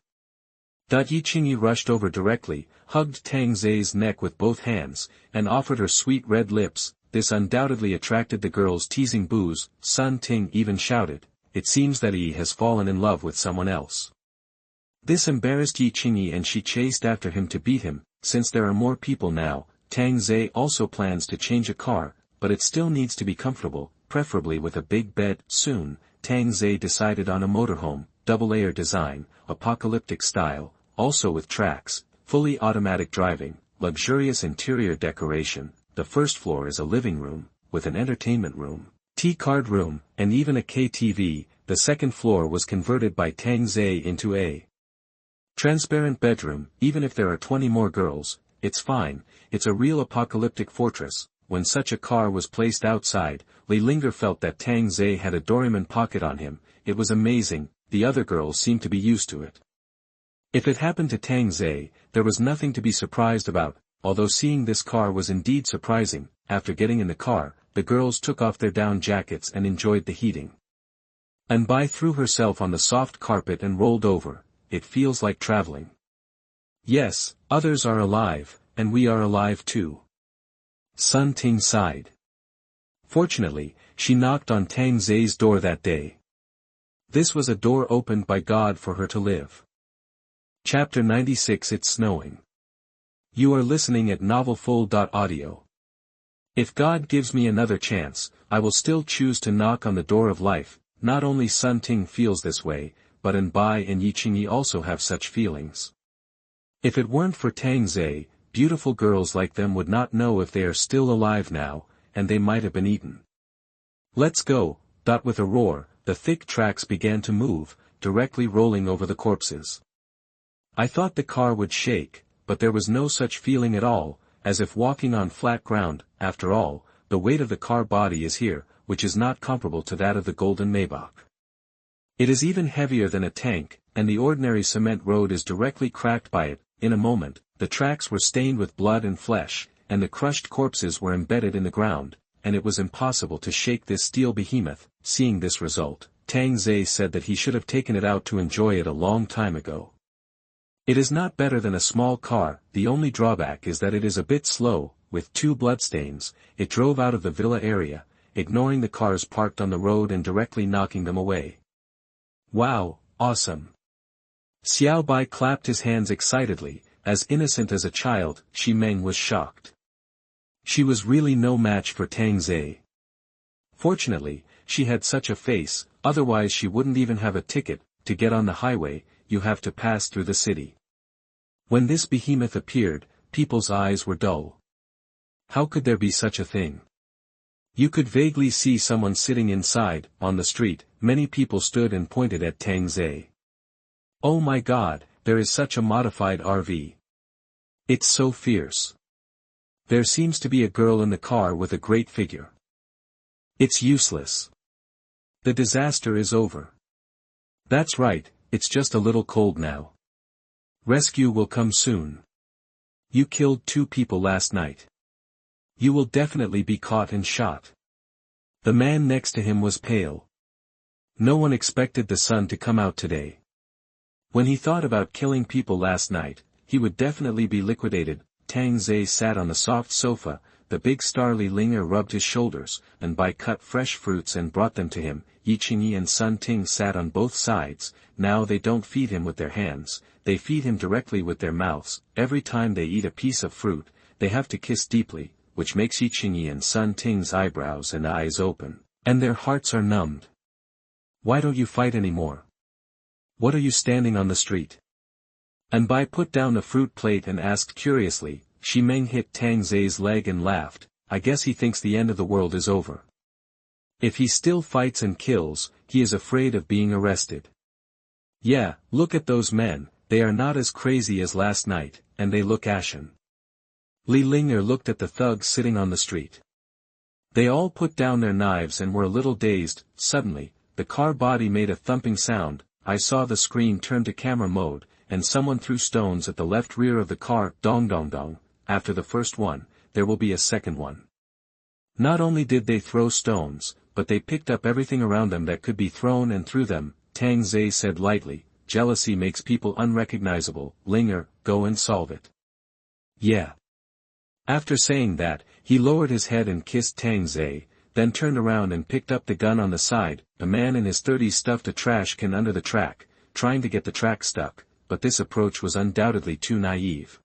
Yi Qingyi rushed over directly, hugged Tang Zhe's neck with both hands, and offered her sweet red lips. This undoubtedly attracted the girls' teasing boos. Sun Ting even shouted, it seems that he has fallen in love with someone else. This embarrassed Yi Qingyi and she chased after him to beat him. Since there are more people now, Tang Zhe also plans to change a car, but it still needs to be comfortable, preferably with a big bed. Soon, Tang Zhe decided on a motorhome, double-layer design, apocalyptic style, also with tracks, fully automatic driving, luxurious interior decoration. The first floor is a living room, with an entertainment room, tea-card room, and even a KTV. The second floor was converted by Tang Zhe into a transparent bedroom. Even if there are 20 more girls, it's fine, it's a real apocalyptic fortress. When such a car was placed outside, Li Linger felt that Tang Zhe had a Doraemon pocket on him. It was amazing. The other girls seemed to be used to it. If it happened to Tang Zhe, there was nothing to be surprised about, although seeing this car was indeed surprising. After getting in the car, the girls took off their down jackets and enjoyed the heating. Anbai threw herself on the soft carpet and rolled over. It feels like traveling. Yes, others are alive, and we are alive too. Sun Ting sighed. Fortunately, she knocked on Tang Zai's door that day. This was a door opened by God for her to live. Chapter 96. It's snowing. You are listening at novelfull.audio. If God gives me another chance, I will still choose to knock on the door of life. Not only Sun Ting feels this way, but Anbai and Yiqingyi also have such feelings. If it weren't for Tang Zai, beautiful girls like them would not know if they are still alive now, and they might have been eaten. Let's go. With a roar, the thick tracks began to move, directly rolling over the corpses. I thought the car would shake, but there was no such feeling at all, as if walking on flat ground. After all, the weight of the car body is here, which is not comparable to that of the golden Maybach. It is even heavier than a tank, and the ordinary cement road is directly cracked by it. In a moment, the tracks were stained with blood and flesh, and the crushed corpses were embedded in the ground, and it was impossible to shake this steel behemoth. Seeing this result, Tang Zai said that he should have taken it out to enjoy it a long time ago. It is not better than a small car. The only drawback is that it is a bit slow. With 2 bloodstains, it drove out of the villa area, ignoring the cars parked on the road and directly knocking them away. Wow, awesome! Xiao Bai clapped his hands excitedly. As innocent as a child, Shi Meng was shocked. She was really no match for Tang Zai. Fortunately, she had such a face, otherwise she wouldn't even have a ticket. To get on the highway, you have to pass through the city. When this behemoth appeared, people's eyes were dull. How could there be such a thing? You could vaguely see someone sitting inside. On the street, many people stood and pointed at Tang Zai. Oh my God, there is such a modified RV. It's so fierce. There seems to be a girl in the car with a great figure. It's useless. The disaster is over. That's right, it's just a little cold now. Rescue will come soon. You killed 2 people last night. You will definitely be caught and shot. The man next to him was pale. No one expected the sun to come out today. When he thought about killing people last night, he would definitely be liquidated. Tang Zai sat on the soft sofa. The big star Li Linger rubbed his shoulders, and Bai cut fresh fruits and brought them to him. Yiqingyi and Sun Ting sat on both sides. Now they don't feed him with their hands, they feed him directly with their mouths. Every time they eat a piece of fruit, they have to kiss deeply, which makes Yiqingyi and Sun Ting's eyebrows and eyes open, and their hearts are numbed. Why don't you fight anymore? What are you standing on the street? Anbai put down the fruit plate and asked curiously. Shi Meng hit Tang Zai's leg and laughed. I guess he thinks the end of the world is over. If he still fights and kills, he is afraid of being arrested. Yeah, look at those men, they are not as crazy as last night, and they look ashen. Li Linger looked at the thugs sitting on the street. They all put down their knives and were a little dazed. Suddenly, the car body made a thumping sound. I saw the screen turn to camera mode, and someone threw stones at the left rear of the car. Dong dong dong. After the first one, there will be a second one. Not only did they throw stones, but they picked up everything around them that could be thrown and threw them. Tang Zai said lightly, jealousy makes people unrecognizable. Linger, go and solve it. Yeah. After saying that, he lowered his head and kissed Tang Zai, then turned around and picked up the gun on the side. A man in his 30s stuffed a trash can under the track, trying to get the track stuck, but this approach was undoubtedly too naive.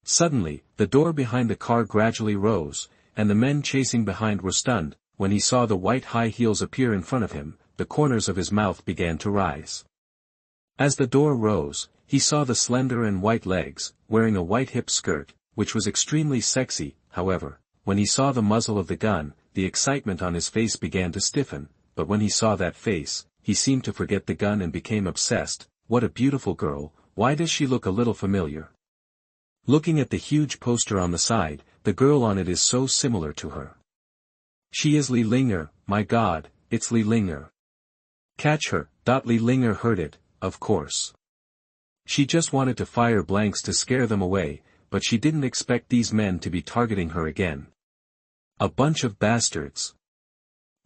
Suddenly, the door behind the car gradually rose, and the men chasing behind were stunned. When he saw the white high heels appear in front of him, the corners of his mouth began to rise. As the door rose, he saw the slender and white legs, wearing a white hip skirt, which was extremely sexy. However, when he saw the muzzle of the gun, the excitement on his face began to stiffen, but when he saw that face, he seemed to forget the gun and became obsessed. What a beautiful girl, why does she look a little familiar? Looking at the huge poster on the side, the girl on it is so similar to her. She is Li Linger. My God, it's Li Linger. Catch her. Li Linger heard it, of course. She just wanted to fire blanks to scare them away, but she didn't expect these men to be targeting her again. A bunch of bastards.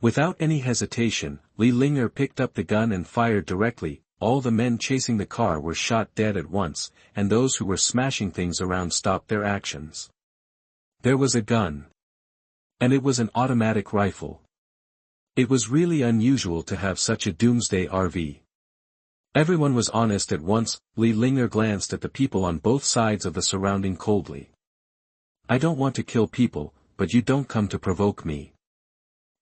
Without any hesitation, Li Linger picked up the gun and fired directly. All the men chasing the car were shot dead at once, and those who were smashing things around stopped their actions. There was a gun. And it was an automatic rifle. It was really unusual to have such a doomsday RV. Everyone was honest at once. Li Linger glanced at the people on both sides of the surrounding coldly. I don't want to kill people, but you don't come to provoke me.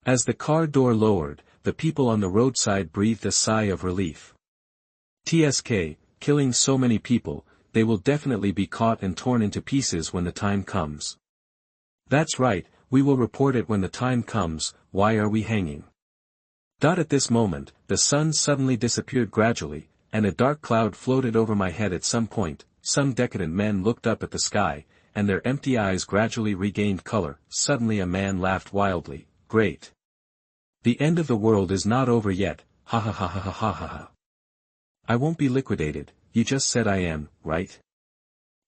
As the car door lowered, the people on the roadside breathed a sigh of relief. TSK, killing so many people, they will definitely be caught and torn into pieces when the time comes. That's right, we will report it when the time comes. Why are we hanging? At this moment, the sun suddenly disappeared gradually, and a dark cloud floated over my head at some point. Some decadent men looked up at the sky, and their empty eyes gradually regained color. Suddenly a man laughed wildly. Great. The end of the world is not over yet, ha ha ha ha ha ha ha ha. I won't be liquidated, you just said I am, right?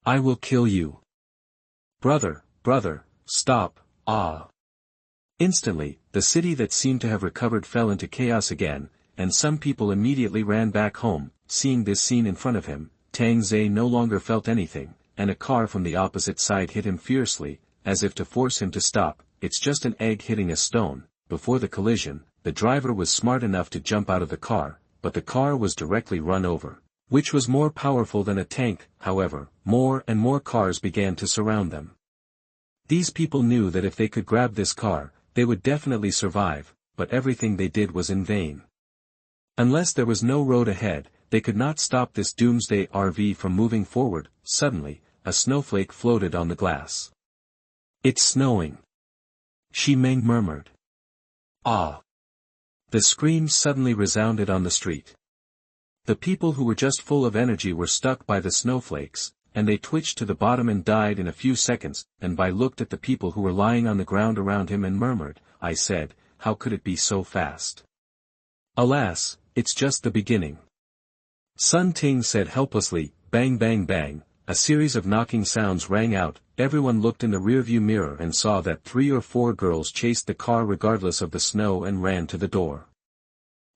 I will kill you. Brother, stop, ah. Instantly, the city that seemed to have recovered fell into chaos again, and some people immediately ran back home. Seeing this scene in front of him, Tang Zhe no longer felt anything, and a car from the opposite side hit him fiercely, as if to force him to stop. It's just an egg hitting a stone. Before the collision, the driver was smart enough to jump out of the car, but the car was directly run over, which was more powerful than a tank. However, more and more cars began to surround them. These people knew that if they could grab this car, they would definitely survive, but everything they did was in vain. Unless there was no road ahead, they could not stop this doomsday RV from moving forward. Suddenly, a snowflake floated on the glass. It's snowing. Shi Meng murmured. Ah! The screams suddenly resounded on the street. The people who were just full of energy were stuck by the snowflakes, and they twitched to the bottom and died in a few seconds. And Bai looked at the people who were lying on the ground around him and murmured, I said, how could it be so fast? Alas, it's just the beginning. Sun Ting said helplessly, bang bang bang. A series of knocking sounds rang out. Everyone looked in the rearview mirror and saw that 3 or 4 girls chased the car regardless of the snow and ran to the door.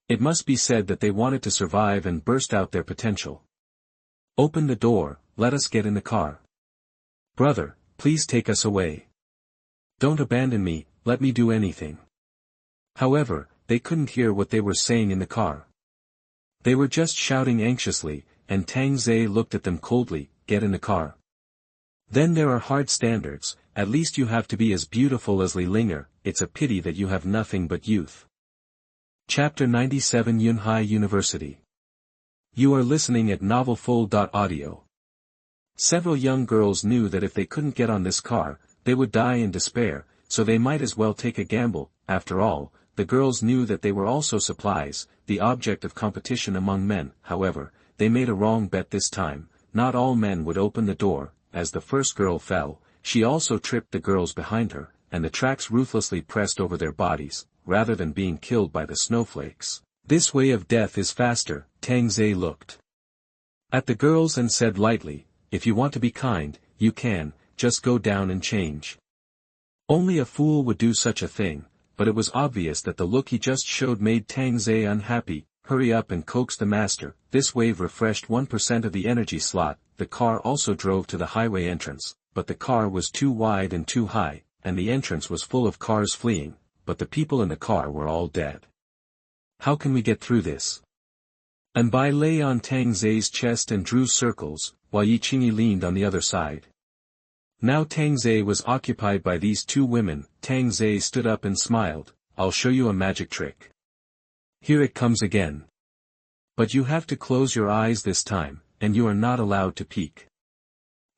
It must be said that they wanted to survive and burst out their potential. Open the door, let us get in the car. Brother, please take us away. Don't abandon me, let me do anything. However, they couldn't hear what they were saying in the car. They were just shouting anxiously, and Tang Zhe looked at them coldly. Get in the car. Then there are hard standards. At least you have to be as beautiful as Li Linger. It's a pity that you have nothing but youth. Chapter 97 Yunhai University. You are listening at novelfull.audio. Several young girls knew that if they couldn't get on this car, they would die in despair, so they might as well take a gamble. After all, the girls knew that they were also supplies, the object of competition among men. However, they made a wrong bet this time. Not all men would open the door. As the first girl fell, she also tripped the girls behind her, and the tracks ruthlessly pressed over their bodies, rather than being killed by the snowflakes. This way of death is faster. Tang Zhe looked at the girls and said lightly, if you want to be kind, you can, just go down and change. Only a fool would do such a thing, but it was obvious that the look he just showed made Tang Zhe unhappy. Hurry up and coax the master. This wave refreshed 1% of the energy slot. The car also drove to the highway entrance, but the car was too wide and too high, and the entrance was full of cars fleeing, but the people in the car were all dead. How can we get through this? And Bai lay on Tang Zhe's chest and drew circles, while Yi Qingyi leaned on the other side. Now Tang Zhe was occupied by these 2 women. Tang Zhe stood up and smiled. I'll show you a magic trick. Here it comes again. But you have to close your eyes this time, and you are not allowed to peek.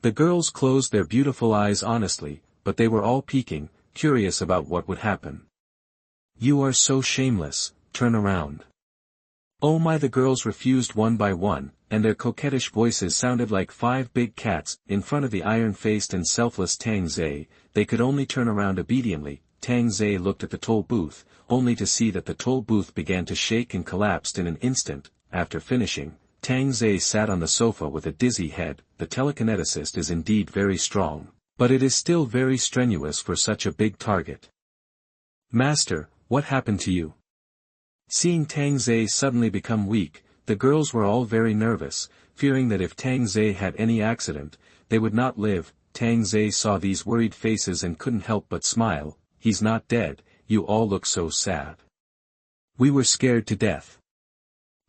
The girls closed their beautiful eyes honestly, but they were all peeking, curious about what would happen. You are so shameless, turn around. Oh my, the girls refused one by one, and their coquettish voices sounded like 5 big cats. In front of the iron-faced and selfless Tang Zhe, they could only turn around obediently. Tang Zhe looked at the toll booth, only to see that the toll booth began to shake and collapsed in an instant. After finishing, Tang Zhe sat on the sofa with a dizzy head. The telekineticist is indeed very strong, but it is still very strenuous for such a big target. Master, what happened to you? Seeing Tang Zhe suddenly become weak, the girls were all very nervous, fearing that if Tang Zhe had any accident, they would not live. Tang Zhe saw these worried faces and couldn't help but smile. he's not dead, you all look so sad. We were scared to death.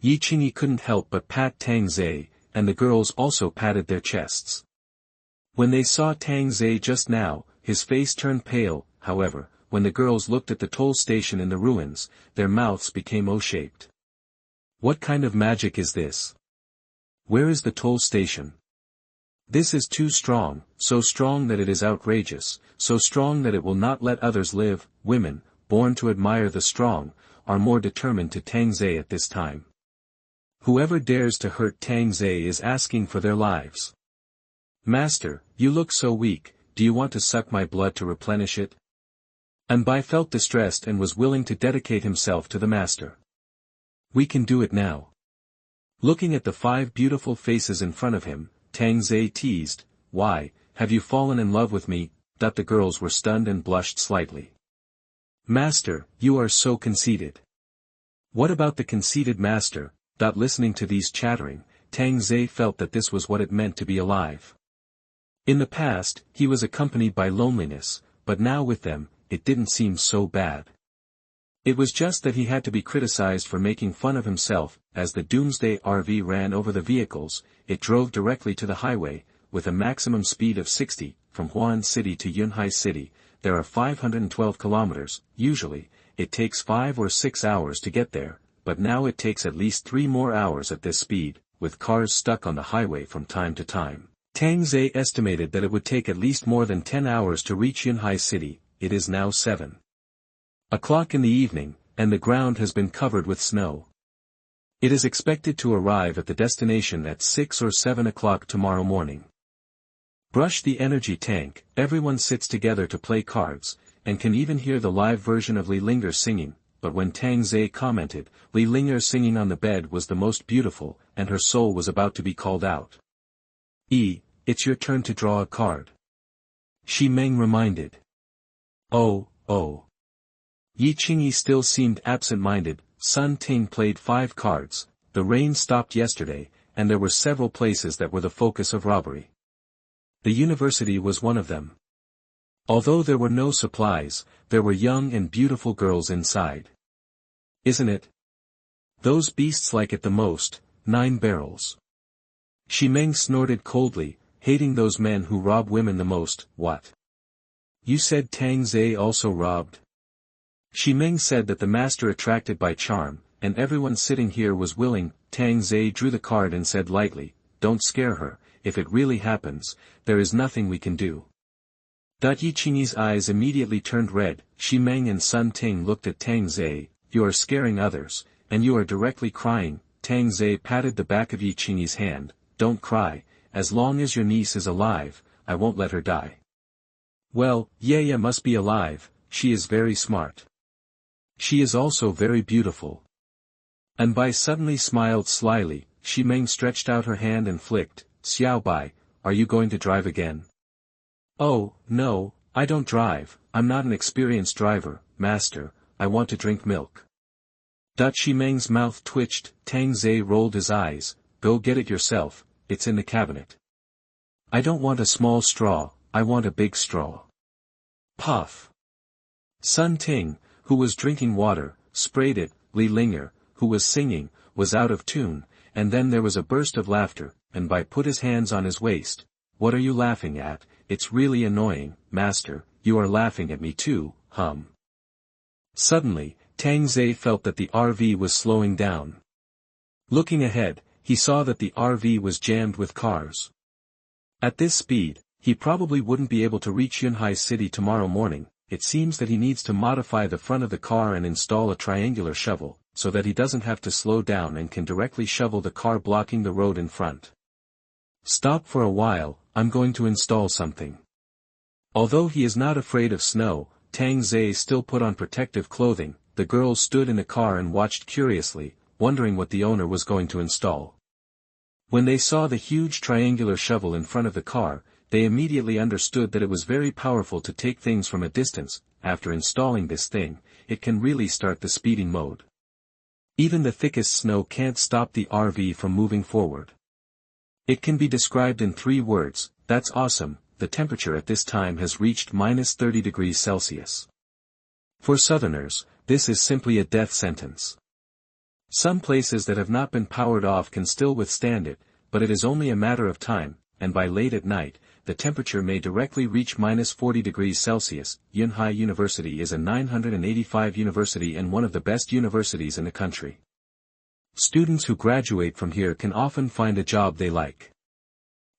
Yi Qingyi couldn't help but pat Tang Zhe, and the girls also patted their chests. When they saw Tang Zhe just now, his face turned pale. However, when the girls looked at the toll station in the ruins, their mouths became O-shaped. What kind of magic is this? Where is the toll station? This is too strong, so strong that it is outrageous, so strong that it will not let others live. Women, born to admire the strong, are more determined to Tang Zhe at this time. Whoever dares to hurt Tang Zhe is asking for their lives. Master, you look so weak, do you want to suck my blood to replenish it? Anbai felt distressed and was willing to dedicate himself to the master. We can do it now. Looking at the 5 beautiful faces in front of him, Tang Zhe teased, "Why, have you fallen in love with me?" The girls were stunned and blushed slightly. Master, you are so conceited. What about the conceited master? Listening to these chattering, Tang Zhe felt that this was what it meant to be alive. In the past, he was accompanied by loneliness, but now with them, it didn't seem so bad. It was just that he had to be criticized for making fun of himself. As the Doomsday RV ran over the vehicles, it drove directly to the highway, with a maximum speed of 60, from Huan City to Yunhai City. There are 512 kilometers. Usually, it takes 5 or 6 hours to get there, but now it takes at least 3 more hours at this speed, with cars stuck on the highway from time to time. Tang Zhe estimated that it would take at least more than 10 hours to reach Yunhai City. It is now 7:00 in the evening, and the ground has been covered with snow. It is expected to arrive at the destination at 6 or 7 o'clock tomorrow morning. Brush the energy tank. Everyone sits together to play cards, and can even hear the live version of Li Linger singing, but when Tang Zhe commented, Li Linger singing on the bed was the most beautiful, and her soul was about to be called out. It's your turn to draw a card. Shi Meng reminded. Oh. Yi Qingyi still seemed absent-minded. Sun Ting played 5 cards. The rain stopped yesterday, and there were several places that were the focus of robbery. The university was one of them. Although there were no supplies, there were young and beautiful girls inside. Isn't it? Those beasts like it the most. 9 barrels. Shi Meng snorted coldly, hating those men who rob women the most. What? You said Tang Zhe also robbed? Shi Meng said that the master attracted by charm, and everyone sitting here was willing. Tang Zhe drew the card and said lightly, "Don't scare her, if it really happens, there is nothing we can do." Yi Qingyi's eyes immediately turned red. Shi Meng and Sun Ting looked at Tang Zhe. "You are scaring others, and you are directly crying." Tang Zhe patted the back of Yi Qingyi's hand. "Don't cry, as long as your niece is alive, I won't let her die." "Well, Yaya must be alive, she is very smart. She is also very beautiful." Anbai suddenly smiled slyly. Shi Meng stretched out her hand and flicked. "Xiaobai, are you going to drive again?" "Oh, no, I don't drive. I'm not an experienced driver, master, I want to drink milk." Shi Meng's mouth twitched. Tang Zhe rolled his eyes. "Go get it yourself, it's in the cabinet." "I don't want a small straw, I want a big straw." Puff. Sun Ting, who was drinking water, sprayed it. Li Linger, who was singing, was out of tune, and then there was a burst of laughter, and Bai put his hands on his waist. "What are you laughing at? It's really annoying, master, you are laughing at me too, hum." Suddenly, Tang Zhe felt that the RV was slowing down. Looking ahead, he saw that the RV was jammed with cars. At this speed, he probably wouldn't be able to reach Yunhai City tomorrow morning. It seems that he needs to modify the front of the car and install a triangular shovel, so that he doesn't have to slow down and can directly shovel the car blocking the road in front. "Stop for a while, I'm going to install something." Although he is not afraid of snow, Tang Zhe still put on protective clothing. The girls stood in the car and watched curiously, wondering what the owner was going to install. When they saw the huge triangular shovel in front of the car, they immediately understood that it was very powerful to take things from a distance. After installing this thing, it can really start the speeding mode. Even the thickest snow can't stop the RV from moving forward. It can be described in 3 words, that's awesome. The temperature at this time has reached -30 degrees Celsius. For Southerners, this is simply a death sentence. Some places that have not been powered off can still withstand it, but it is only a matter of time, and by late at night, the temperature may directly reach -40 degrees Celsius. Yunhai University is a 985 university and one of the best universities in the country. Students who graduate from here can often find a job they like.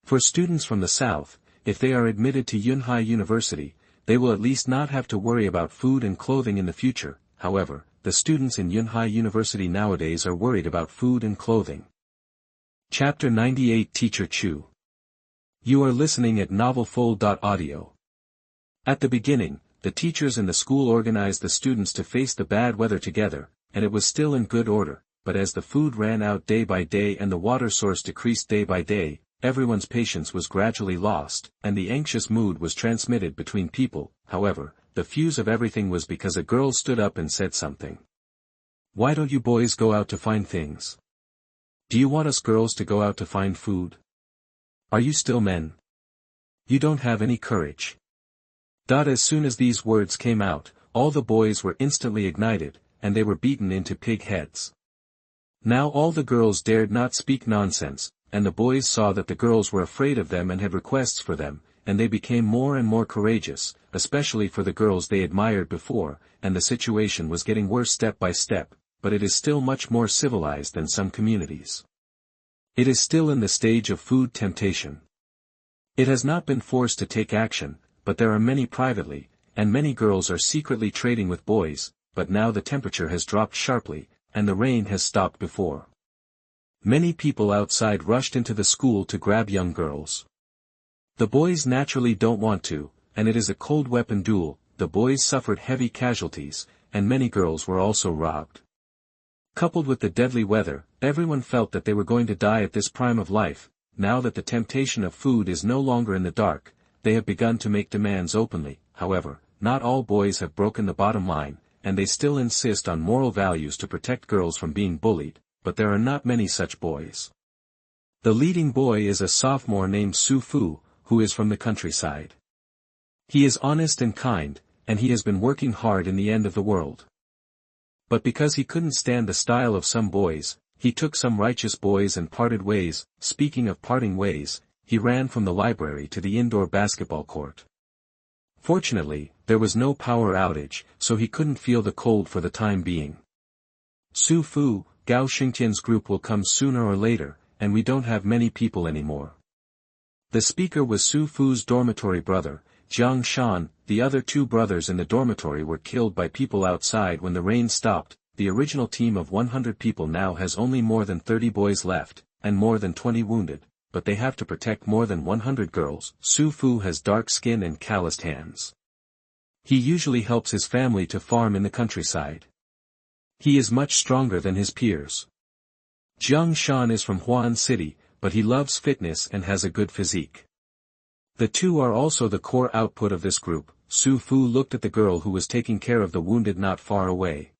For students from the south, if they are admitted to Yunhai University, they will at least not have to worry about food and clothing in the future. However, the students in Yunhai University nowadays are worried about food and clothing. Chapter 98 Teacher Chu. You are listening at novelfull.audio. At the beginning, the teachers in the school organized the students to face the bad weather together, and it was still in good order, but as the food ran out day by day and the water source decreased day by day, everyone's patience was gradually lost, and the anxious mood was transmitted between people. However, the fuse of everything was because a girl stood up and said something. Why don't you boys go out to find things? Do you want us girls to go out to find food? Are you still men? You don't have any courage. As soon as these words came out, all the boys were instantly ignited, and they were beaten into pig heads. Now all the girls dared not speak nonsense, and the boys saw that the girls were afraid of them and had requests for them, and they became more and more courageous, especially for the girls they admired before, and the situation was getting worse step by step, but it is still much more civilized than some communities. It is still in the stage of food temptation. It has not been forced to take action, but there are many privately, and many girls are secretly trading with boys, but now the temperature has dropped sharply, and the rain has stopped before. Many people outside rushed into the school to grab young girls. The boys naturally don't want to, and it is a cold weapon duel. The boys suffered heavy casualties, and many girls were also robbed. Coupled with the deadly weather, everyone felt that they were going to die at this prime of life. Now that the temptation of food is no longer in the dark, they have begun to make demands openly. However, not all boys have broken the bottom line, and they still insist on moral values to protect girls from being bullied, but there are not many such boys. The leading boy is a sophomore named Su Fu, who is from the countryside. He is honest and kind, and he has been working hard in the end of the world. But because he couldn't stand the style of some boys, he took some righteous boys and parted ways. Speaking of parting ways, he ran from the library to the indoor basketball court. Fortunately, there was no power outage, so he couldn't feel the cold for the time being. Su Fu, Gao Xingtian's group will come sooner or later, and we don't have many people anymore. The speaker was Su Fu's dormitory brother, Jiang Shan. The other two brothers in the dormitory were killed by people outside when the rain stopped. The original team of 100 people now has only more than 30 boys left, and more than 20 wounded, but they have to protect more than 100 girls. Su Fu has dark skin and calloused hands. He usually helps his family to farm in the countryside. He is much stronger than his peers. Jiang Shan is from Huan City, but he loves fitness and has a good physique. The two are also the core output of this group. Su Fu looked at the girl who was taking care of the wounded not far away.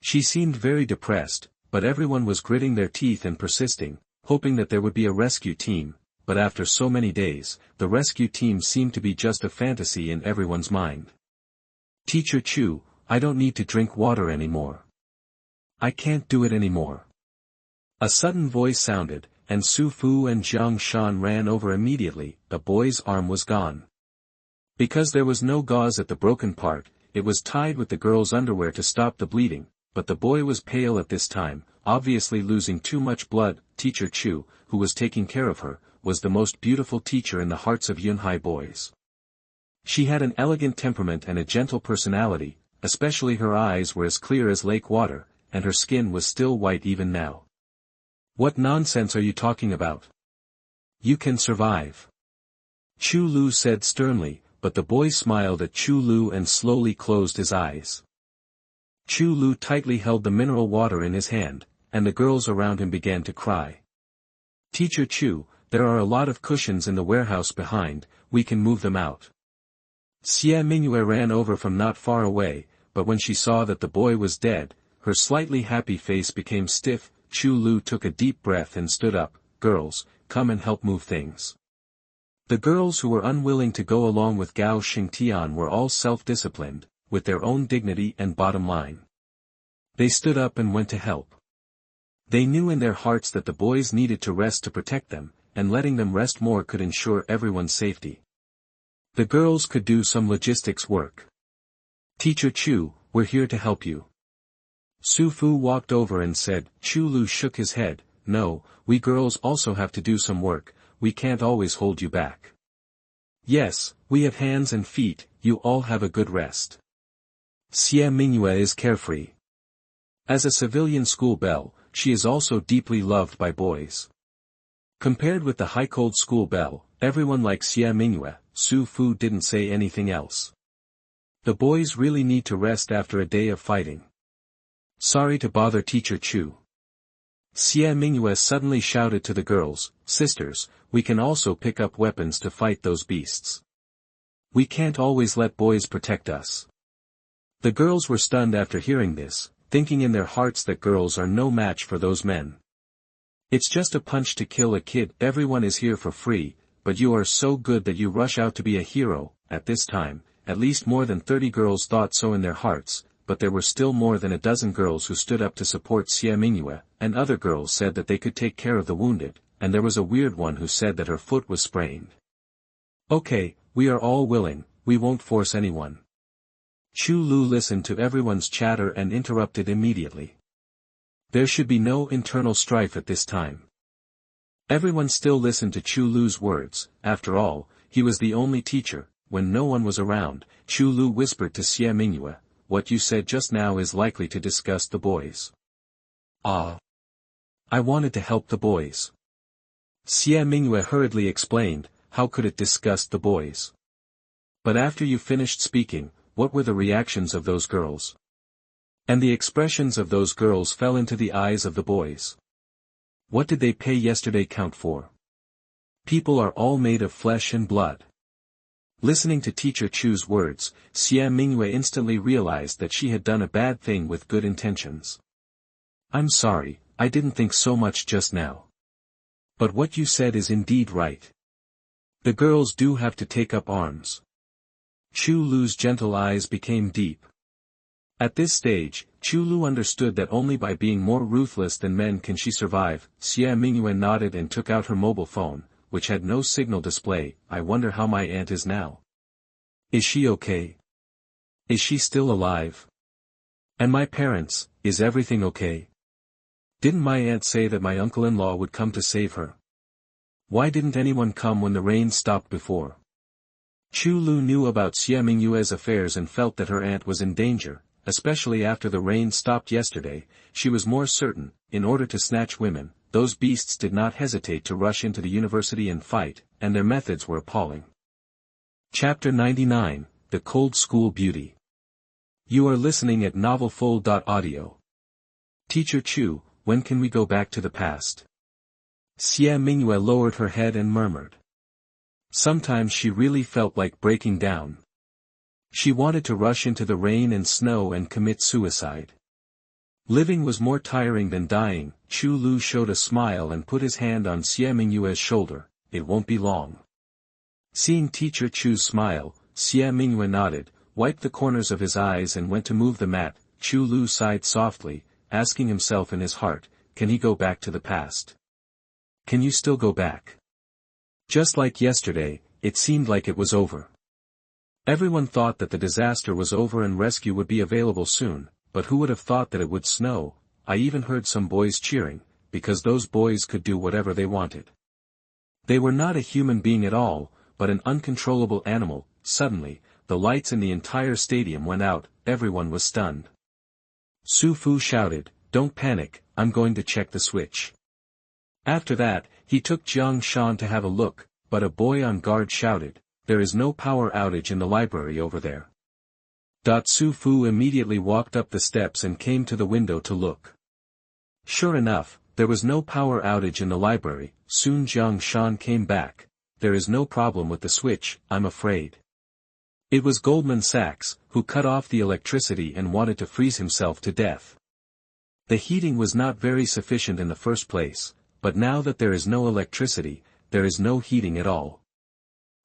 She seemed very depressed, but everyone was gritting their teeth and persisting, hoping that there would be a rescue team, but after so many days, the rescue team seemed to be just a fantasy in everyone's mind. Teacher Chu, I don't need to drink water anymore. I can't do it anymore. A sudden voice sounded, and Su Fu and Jiang Shan ran over immediately. The boy's arm was gone. Because there was no gauze at the broken part, it was tied with the girl's underwear to stop the bleeding, but the boy was pale at this time, obviously losing too much blood. Teacher Chu, who was taking care of her, was the most beautiful teacher in the hearts of Yunhai boys. She had an elegant temperament and a gentle personality, especially her eyes were as clear as lake water, and her skin was still white even now. What nonsense are you talking about? You can survive. Chu Lu said sternly, but the boy smiled at Chu Lu and slowly closed his eyes. Chu Lu tightly held the mineral water in his hand, and the girls around him began to cry. Teacher Chu, there are a lot of cushions in the warehouse behind, we can move them out. Xie Mingyue ran over from not far away, but when she saw that the boy was dead, her slightly happy face became stiff. Chu Lu took a deep breath and stood up. Girls, come and help move things. The girls who were unwilling to go along with Gao Xingtian were all self-disciplined, with their own dignity and bottom line. They stood up and went to help. They knew in their hearts that the boys needed to rest to protect them, and letting them rest more could ensure everyone's safety. The girls could do some logistics work. "Teacher Chu, we're here to help you." Su Fu walked over and said. Chu Lu shook his head. "No, we girls also have to do some work, we can't always hold you back." "Yes, we have hands and feet, you all have a good rest." Xie Mingyue is carefree. As a civilian school belle, she is also deeply loved by boys. Compared with the high-cold school belle, everyone likes Xie Mingyue. Su Fu didn't say anything else. The boys really need to rest after a day of fighting. "Sorry to bother Teacher Chu." Xie Mingyue suddenly shouted to the girls, "Sisters, we can also pick up weapons to fight those beasts. We can't always let boys protect us." The girls were stunned after hearing this, thinking in their hearts that girls are no match for those men. "It's just a punch to kill a kid, everyone is here for free, but you are so good that you rush out to be a hero." At this time, at least more than 30 girls thought so in their hearts, but there were still more than a dozen girls who stood up to support Xie Mingyue, and other girls said that they could take care of the wounded, and there was a weird one who said that her foot was sprained. "Okay, we are all willing, we won't force anyone." Chu Lu listened to everyone's chatter and interrupted immediately. There should be no internal strife at this time. Everyone still listened to Chu Lu's words. After all, he was the only teacher. When no one was around, Chu Lu whispered to Xie Mingyue, "What you said just now is likely to disgust the boys." "Ah. I wanted to help the boys." Xie Mingyue hurriedly explained. "How could it disgust the boys?" "But after you finished speaking, what were the reactions of those girls?" And the expressions of those girls fell into the eyes of the boys. What did they pay yesterday count for? People are all made of flesh and blood. Listening to Teacher Chu's words, Xie Mingyue instantly realized that she had done a bad thing with good intentions. "I'm sorry, I didn't think so much just now. But what you said is indeed right. The girls do have to take up arms." Chu Lu's gentle eyes became deep. At this stage, Chu Lu understood that only by being more ruthless than men can she survive. Xie Mingyue nodded and took out her mobile phone, which had no signal display. "I wonder how my aunt is now. Is she okay? Is she still alive? And my parents, is everything okay? Didn't my aunt say that my uncle-in-law would come to save her? Why didn't anyone come when the rain stopped before?" Chu Lu knew about Xie Mingyue's affairs and felt that her aunt was in danger, especially after the rain stopped yesterday. She was more certain, in order to snatch women, those beasts did not hesitate to rush into the university and fight, and their methods were appalling. Chapter 99, The Cold School Beauty. You are listening at novelfull.audio. Teacher Chu, when can we go back to the past? Xie Mingyue lowered her head and murmured. Sometimes she really felt like breaking down. She wanted to rush into the rain and snow and commit suicide. Living was more tiring than dying. Chu Lu showed a smile and put his hand on Xie Mingyue's shoulder. "It won't be long." Seeing Teacher Chu's smile, Xie Mingyue nodded, wiped the corners of his eyes and went to move the mat. Chu Lu sighed softly, asking himself in his heart, can he go back to the past? Can you still go back? Just like yesterday, it seemed like it was over. Everyone thought that the disaster was over and rescue would be available soon, but who would have thought that it would snow? I even heard some boys cheering, because those boys could do whatever they wanted. They were not a human being at all, but an uncontrollable animal. Suddenly, the lights in the entire stadium went out, everyone was stunned. Su Fu shouted, "Don't panic, I'm going to check the switch." After that, he took Jiang Shan to have a look, but a boy on guard shouted, "There is no power outage in the library over there." Su Fu immediately walked up the steps and came to the window to look. Sure enough, there was no power outage in the library. Soon Jiang Shan came back. "There is no problem with the switch, I'm afraid." It was Goldman Sachs, who cut off the electricity and wanted to freeze himself to death. The heating was not very sufficient in the first place, but now that there is no electricity, there is no heating at all.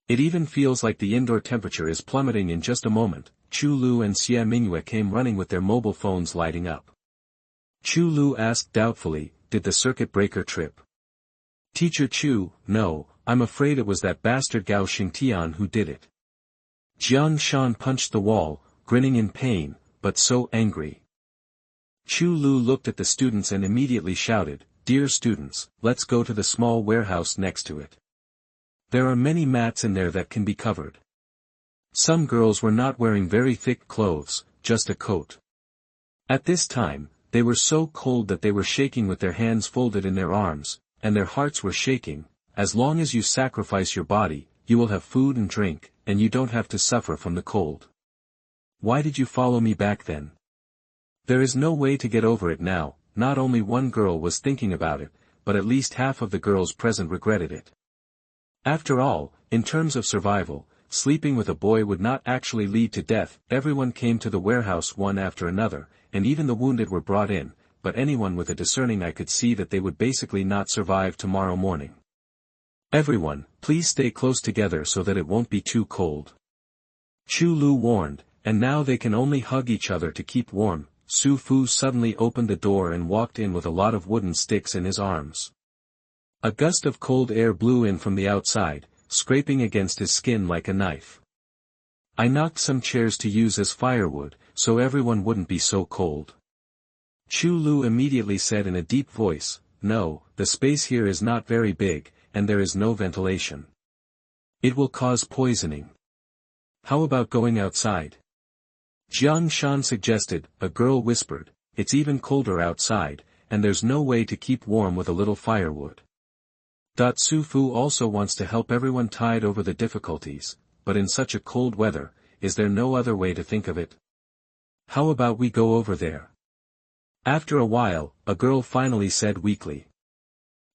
It even feels like the indoor temperature is plummeting in just a moment. Chu Lu and Xie Mingyue came running with their mobile phones lighting up. Chu Lu asked doubtfully, "Did the circuit breaker trip?" "Teacher Chu, no, I'm afraid it was that bastard Gao Xingtian who did it." Jiang Shan punched the wall, grinning in pain, but so angry. Chu Lu looked at the students and immediately shouted, "Dear students, let's go to the small warehouse next to it. There are many mats in there that can be covered." Some girls were not wearing very thick clothes, just a coat. At this time, they were so cold that they were shaking with their hands folded in their arms, and their hearts were shaking. As long as you sacrifice your body, you will have food and drink, and you don't have to suffer from the cold. Why did you follow me back then? There is no way to get over it now. Not only one girl was thinking about it, but at least half of the girls present regretted it. After all, in terms of survival, sleeping with a boy would not actually lead to death. Everyone came to the warehouse one after another, and even the wounded were brought in, but anyone with a discerning eye could see that they would basically not survive tomorrow morning. "Everyone, please stay close together so that it won't be too cold," Chu Lu warned, "and now they can only hug each other to keep warm." Su Fu suddenly opened the door and walked in with a lot of wooden sticks in his arms. A gust of cold air blew in from the outside, scraping against his skin like a knife. "I knocked some chairs to use as firewood, so everyone wouldn't be so cold." Chu Lu immediately said in a deep voice, "No, the space here is not very big, and there is no ventilation. It will cause poisoning. How about going outside?" Jiang Shan suggested. A girl whispered, "It's even colder outside, and there's no way to keep warm with a little firewood." Su Fu also wants to help everyone tide over the difficulties, but in such a cold weather, is there no other way to think of it? "How about we go over there?" After a while, a girl finally said weakly.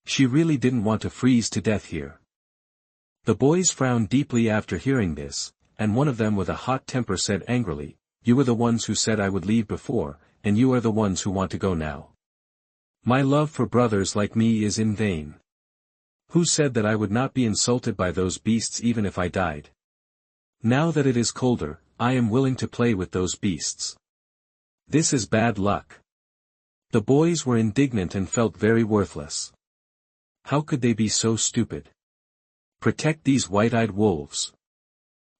She really didn't want to freeze to death here. The boys frowned deeply after hearing this, and one of them with a hot temper said angrily, "You were the ones who said I would leave before, and you are the ones who want to go now. My love for brothers like me is in vain. Who said that I would not be insulted by those beasts even if I died? Now that it is colder, I am willing to play with those beasts. This is bad luck." The boys were indignant and felt very worthless. How could they be so stupid? "Protect these white-eyed wolves."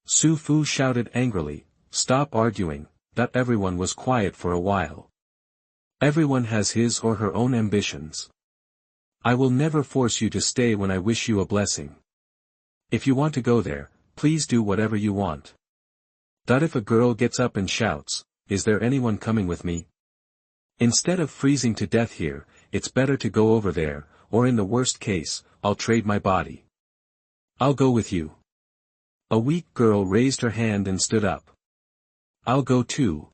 Su Fu shouted angrily, "Stop arguing." That everyone was quiet for a while. Everyone has his or her own ambitions. I will never force you to stay when I wish you a blessing. If you want to go there, please do whatever you want. That if a girl gets up and shouts, "Is there anyone coming with me?" Instead of freezing to death here, it's better to go over there, or in the worst case, I'll trade my body. "I'll go with you." A weak girl raised her hand and stood up. "I'll go too."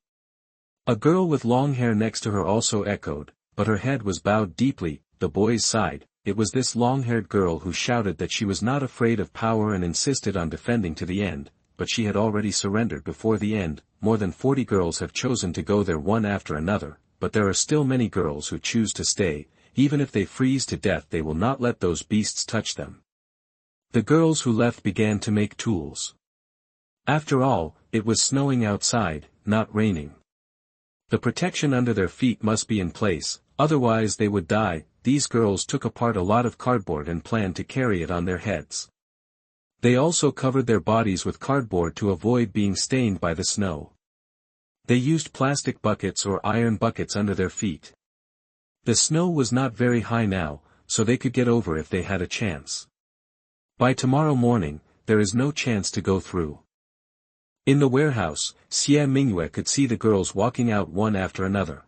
A girl with long hair next to her also echoed, but her head was bowed deeply. The boys sighed. It was this long-haired girl who shouted that she was not afraid of power and insisted on defending to the end, but she had already surrendered before the end. More than 40 girls have chosen to go there one after another, but there are still many girls who choose to stay. Even if they freeze to death, they will not let those beasts touch them. The girls who left began to make tools. After all, it was snowing outside, not raining. The protection under their feet must be in place, otherwise they would die. These girls took apart a lot of cardboard and planned to carry it on their heads. They also covered their bodies with cardboard to avoid being stained by the snow. They used plastic buckets or iron buckets under their feet. The snow was not very high now, so they could get over if they had a chance. By tomorrow morning, there is no chance to go through. In the warehouse, Xie Mingyue could see the girls walking out one after another.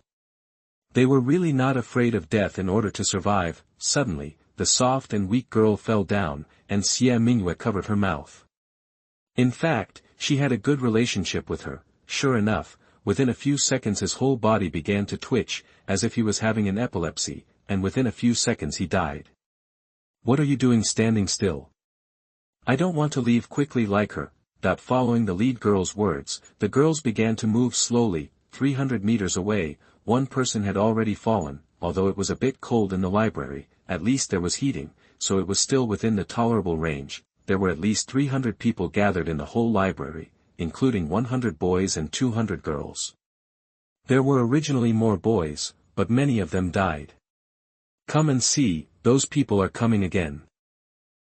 They were really not afraid of death in order to survive. Suddenly, the soft and weak girl fell down, and Xie Mingyue covered her mouth. In fact, she had a good relationship with her. Sure enough, within a few seconds his whole body began to twitch, as if he was having an epilepsy, and within a few seconds he died. "What are you doing standing still?" "I don't want to leave quickly like her." Following the lead girl's words, the girls began to move slowly. 300 meters away, one person had already fallen. Although it was a bit cold in the library, at least there was heating, so it was still within the tolerable range. There were at least 300 people gathered in the whole library. including 100 boys and 200 girls. There were originally more boys, but many of them died. "Come and see, those people are coming again,"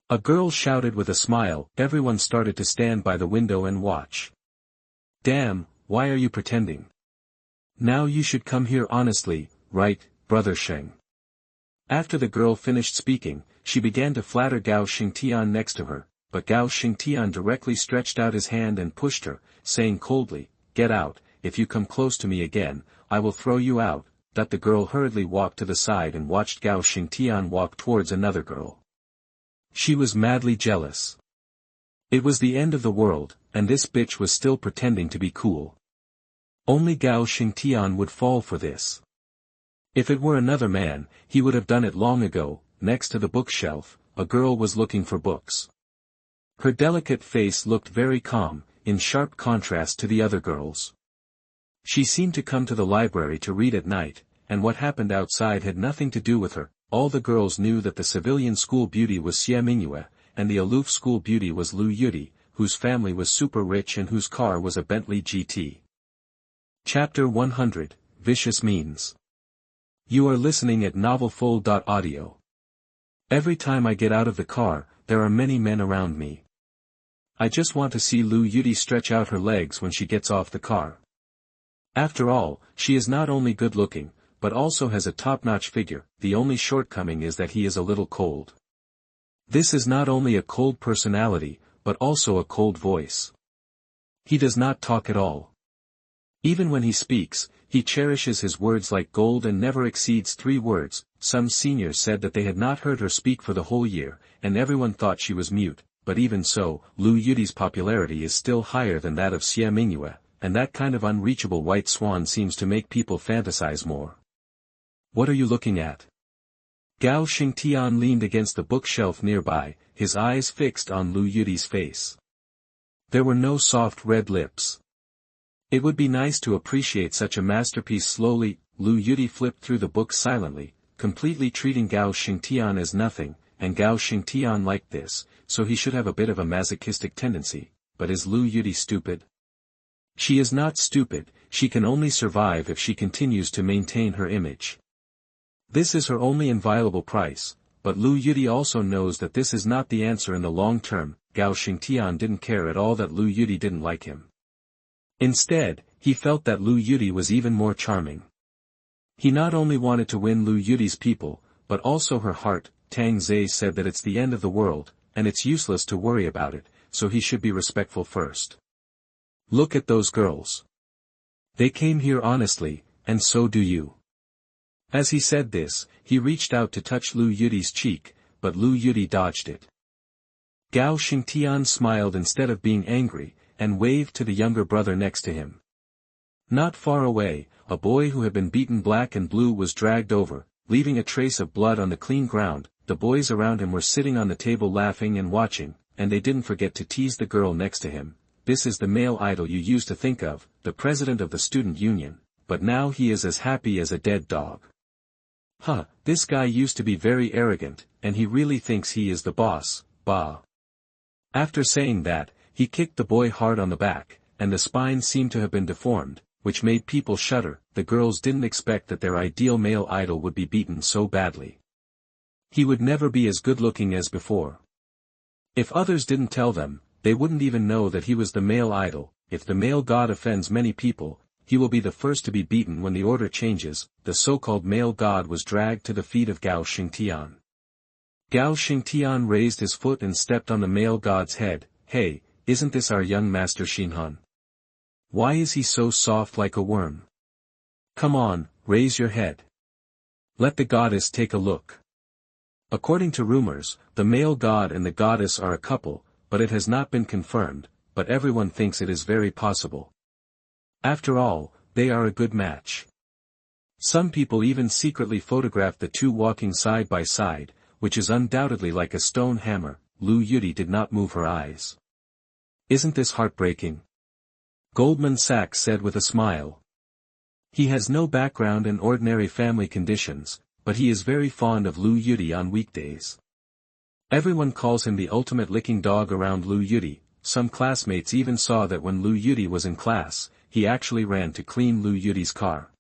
a girl shouted with a smile. Everyone started to stand by the window and watch. "Damn, why are you pretending? Now you should come here honestly, right, Brother Sheng?" After the girl finished speaking, she began to flatter Gao Xingtian next to her, but Gao Xingtian directly stretched out his hand and pushed her, saying coldly, "Get out, if you come close to me again, I will throw you out." That the girl hurriedly walked to the side and watched Gao Xingtian walk towards another girl. She was madly jealous. It was the end of the world, and this bitch was still pretending to be cool. Only Gao Xingtian would fall for this. If it were another man, he would have done it long ago. Next to the bookshelf, a girl was looking for books. Her delicate face looked very calm, in sharp contrast to the other girls. She seemed to come to the library to read at night, and what happened outside had nothing to do with her. All the girls knew that the civilian school beauty was Xie Mingyue, and the aloof school beauty was Lu Yudi, whose family was super rich and whose car was a Bentley GT. Chapter 100, Vicious Means. You are listening at novelfull.audio. Every time I get out of the car, there are many men around me. I just want to see Lu Yudi stretch out her legs when she gets off the car. After all, she is not only good-looking, but also has a top-notch figure. The only shortcoming is that he is a little cold. This is not only a cold personality, but also a cold voice. He does not talk at all. Even when he speaks, he cherishes his words like gold and never exceeds 3 words. Some seniors said that they had not heard her speak for the whole year, and everyone thought she was mute, but even so, Lu Yudi's popularity is still higher than that of Xie Mingyue, and that kind of unreachable white swan seems to make people fantasize more. What are you looking at? Gao Xingtian leaned against the bookshelf nearby, his eyes fixed on Lu Yudi's face. There were no soft red lips. It would be nice to appreciate such a masterpiece slowly. Lu Yudi flipped through the book silently, completely treating Gao Xingtian as nothing, and Gao Xingtian liked this, so he should have a bit of a masochistic tendency. But is Lu Yudi stupid? She is not stupid, she can only survive if she continues to maintain her image. This is her only inviolable price, but Lu Yudi also knows that this is not the answer in the long term. Gao Xingtian didn't care at all that Lu Yudi didn't like him. Instead, he felt that Lu Yudi was even more charming. He not only wanted to win Lu Yudi's people, but also her heart. Tang Zhe said that it's the end of the world, and it's useless to worry about it, so he should be respectful first. Look at those girls. They came here honestly, and so do you. As he said this, he reached out to touch Lu Yudi's cheek, but Lu Yudi dodged it. Gao Xingtian smiled instead of being angry, and waved to the younger brother next to him. Not far away, a boy who had been beaten black and blue was dragged over, leaving a trace of blood on the clean ground. The boys around him were sitting on the table laughing and watching, and they didn't forget to tease the girl next to him. This is the male idol you used to think of, the president of the student union, but now he is as happy as a dead dog. Huh, this guy used to be very arrogant, and he really thinks he is the boss, bah. After saying that, he kicked the boy hard on the back, and the spine seemed to have been deformed, which made people shudder. The girls didn't expect that their ideal male idol would be beaten so badly. He would never be as good-looking as before. If others didn't tell them, they wouldn't even know that he was the male idol. If the male god offends many people, he will be the first to be beaten when the order changes. The so-called male god was dragged to the feet of Gao Xingtian. Gao Xingtian raised his foot and stepped on the male god's head. Hey, isn't this our young master Xinhan? Why is he so soft like a worm? Come on, raise your head. Let the goddess take a look. According to rumors, the male god and the goddess are a couple, but it has not been confirmed, but everyone thinks it is very possible. After all, they are a good match. Some people even secretly photographed the two walking side by side, which is undoubtedly like a stone hammer. Lu Yudi did not move her eyes. Isn't this heartbreaking? Goldman Sachs said with a smile. He has no background in ordinary family conditions, but he is very fond of Lu Yudi on weekdays. Everyone calls him the ultimate licking dog around Lu Yudi. some classmates even saw that when Lu Yudi was in class, he actually ran to clean Lu Yudi's car.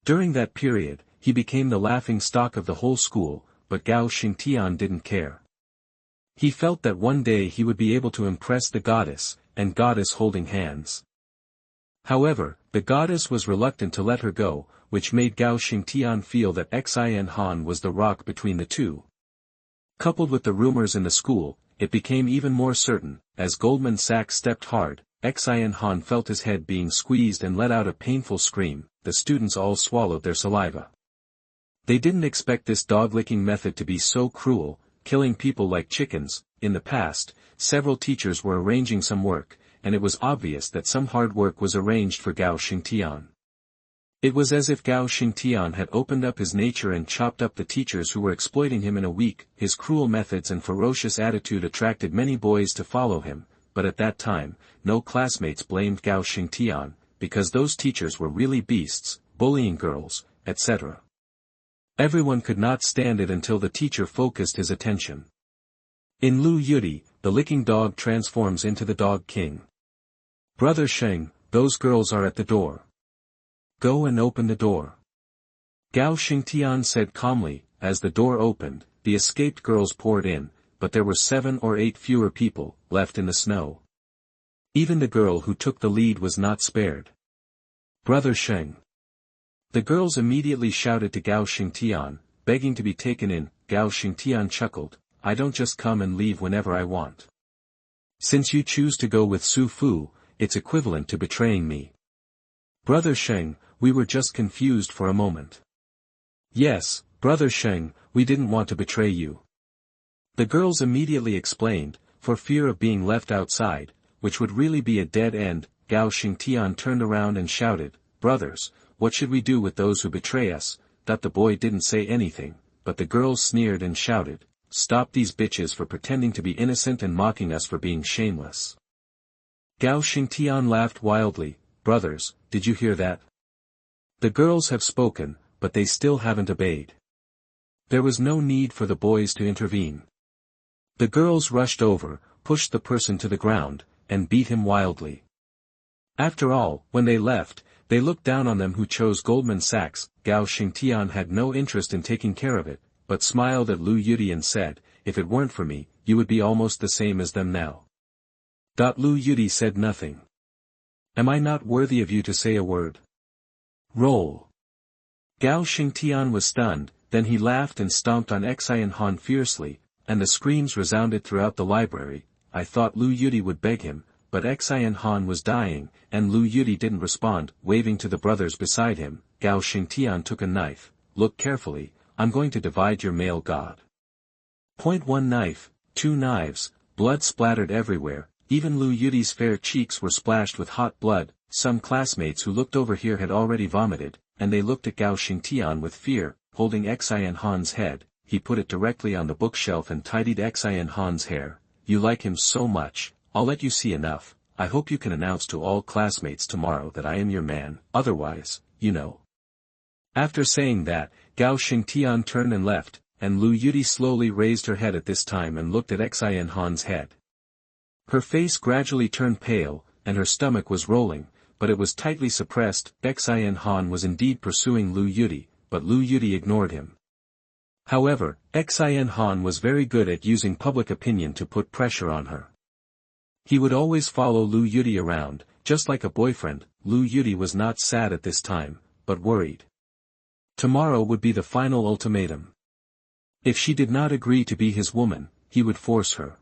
During that period, he became the laughing stock of the whole school, but Gao Xingtian didn't care. He felt that one day he would be able to impress the goddess, and goddess holding hands. However, the goddess was reluctant to let her go, which made Gao Xingtian feel that Xin Han was the rock between the two. Coupled with the rumors in the school, it became even more certain, as Goldman Sachs stepped hard, Xin Han felt his head being squeezed and let out a painful scream. The students all swallowed their saliva. They didn't expect this dog-licking method to be so cruel, killing people like chickens. In the past, several teachers were arranging some work, and it was obvious that some hard work was arranged for Gao Xingtian. It was as if Gao Xingtian had opened up his nature and chopped up the teachers who were exploiting him in a week. His cruel methods and ferocious attitude attracted many boys to follow him, but at that time, no classmates blamed Gao Xingtian, because those teachers were really beasts, bullying girls, etc. Everyone could not stand it until the teacher focused his attention. In Lu Yudi, the licking dog transforms into the dog king. Brother Sheng, those girls are at the door. Go and open the door. Gao Xingtian said calmly. As the door opened, the escaped girls poured in, but there were 7 or 8 fewer people left in the snow. Even the girl who took the lead was not spared. Brother Sheng. The girls immediately shouted to Gao Xingtian, begging to be taken in. Gao Xingtian chuckled, I don't just come and leave whenever I want. Since you choose to go with Su Fu, it's equivalent to betraying me. Brother Sheng, we were just confused for a moment. Yes, Brother Sheng, we didn't want to betray you. The girls immediately explained, for fear of being left outside, which would really be a dead end. Gao Xingtian turned around and shouted, Brothers, what should we do with those who betray us? That the boy didn't say anything, but the girls sneered and shouted, Stop these bitches for pretending to be innocent and mocking us for being shameless. Gao Xingtian laughed wildly, Brothers, did you hear that? The girls have spoken, but they still haven't obeyed. There was no need for the boys to intervene. The girls rushed over, pushed the person to the ground, and beat him wildly. After all, when they left, they looked down on them who chose Goldman Sachs. Gao Xingtian had no interest in taking care of it, but smiled at Lu Yudi and said, If it weren't for me, you would be almost the same as them now. Lu Yudi said nothing. Am I not worthy of you to say a word? Roll. Gao Xingtian was stunned, then he laughed and stomped on Xin Han fiercely, and the screams resounded throughout the library. I thought Lu Yudi would beg him, but Xin Han was dying, and Lu Yudi didn't respond. Waving to the brothers beside him, Gao Xingtian took a knife. Look carefully, I'm going to divide your male god. Point 1 knife, 2 knives, blood splattered everywhere, even Lu Yudi's fair cheeks were splashed with hot blood. Some classmates who looked over here had already vomited, and they looked at Gao Xingtian with fear. Holding Xin Han's head, he put it directly on the bookshelf and tidied Xin Han's hair. You like him so much, I'll let you see enough. I hope you can announce to all classmates tomorrow that I am your man, otherwise, you know. After saying that, Gao Xingtian turned and left, and Lu Yudi slowly raised her head at this time and looked at Xin Han's head. Her face gradually turned pale, and her stomach was rolling, but it was tightly suppressed. Xin Han was indeed pursuing Lu Yudi, but Lu Yudi ignored him. However, Xin Han was very good at using public opinion to put pressure on her. He would always follow Lu Yudi around, just like a boyfriend. Lu Yudi was not sad at this time, but worried. Tomorrow would be the final ultimatum. If she did not agree to be his woman, he would force her.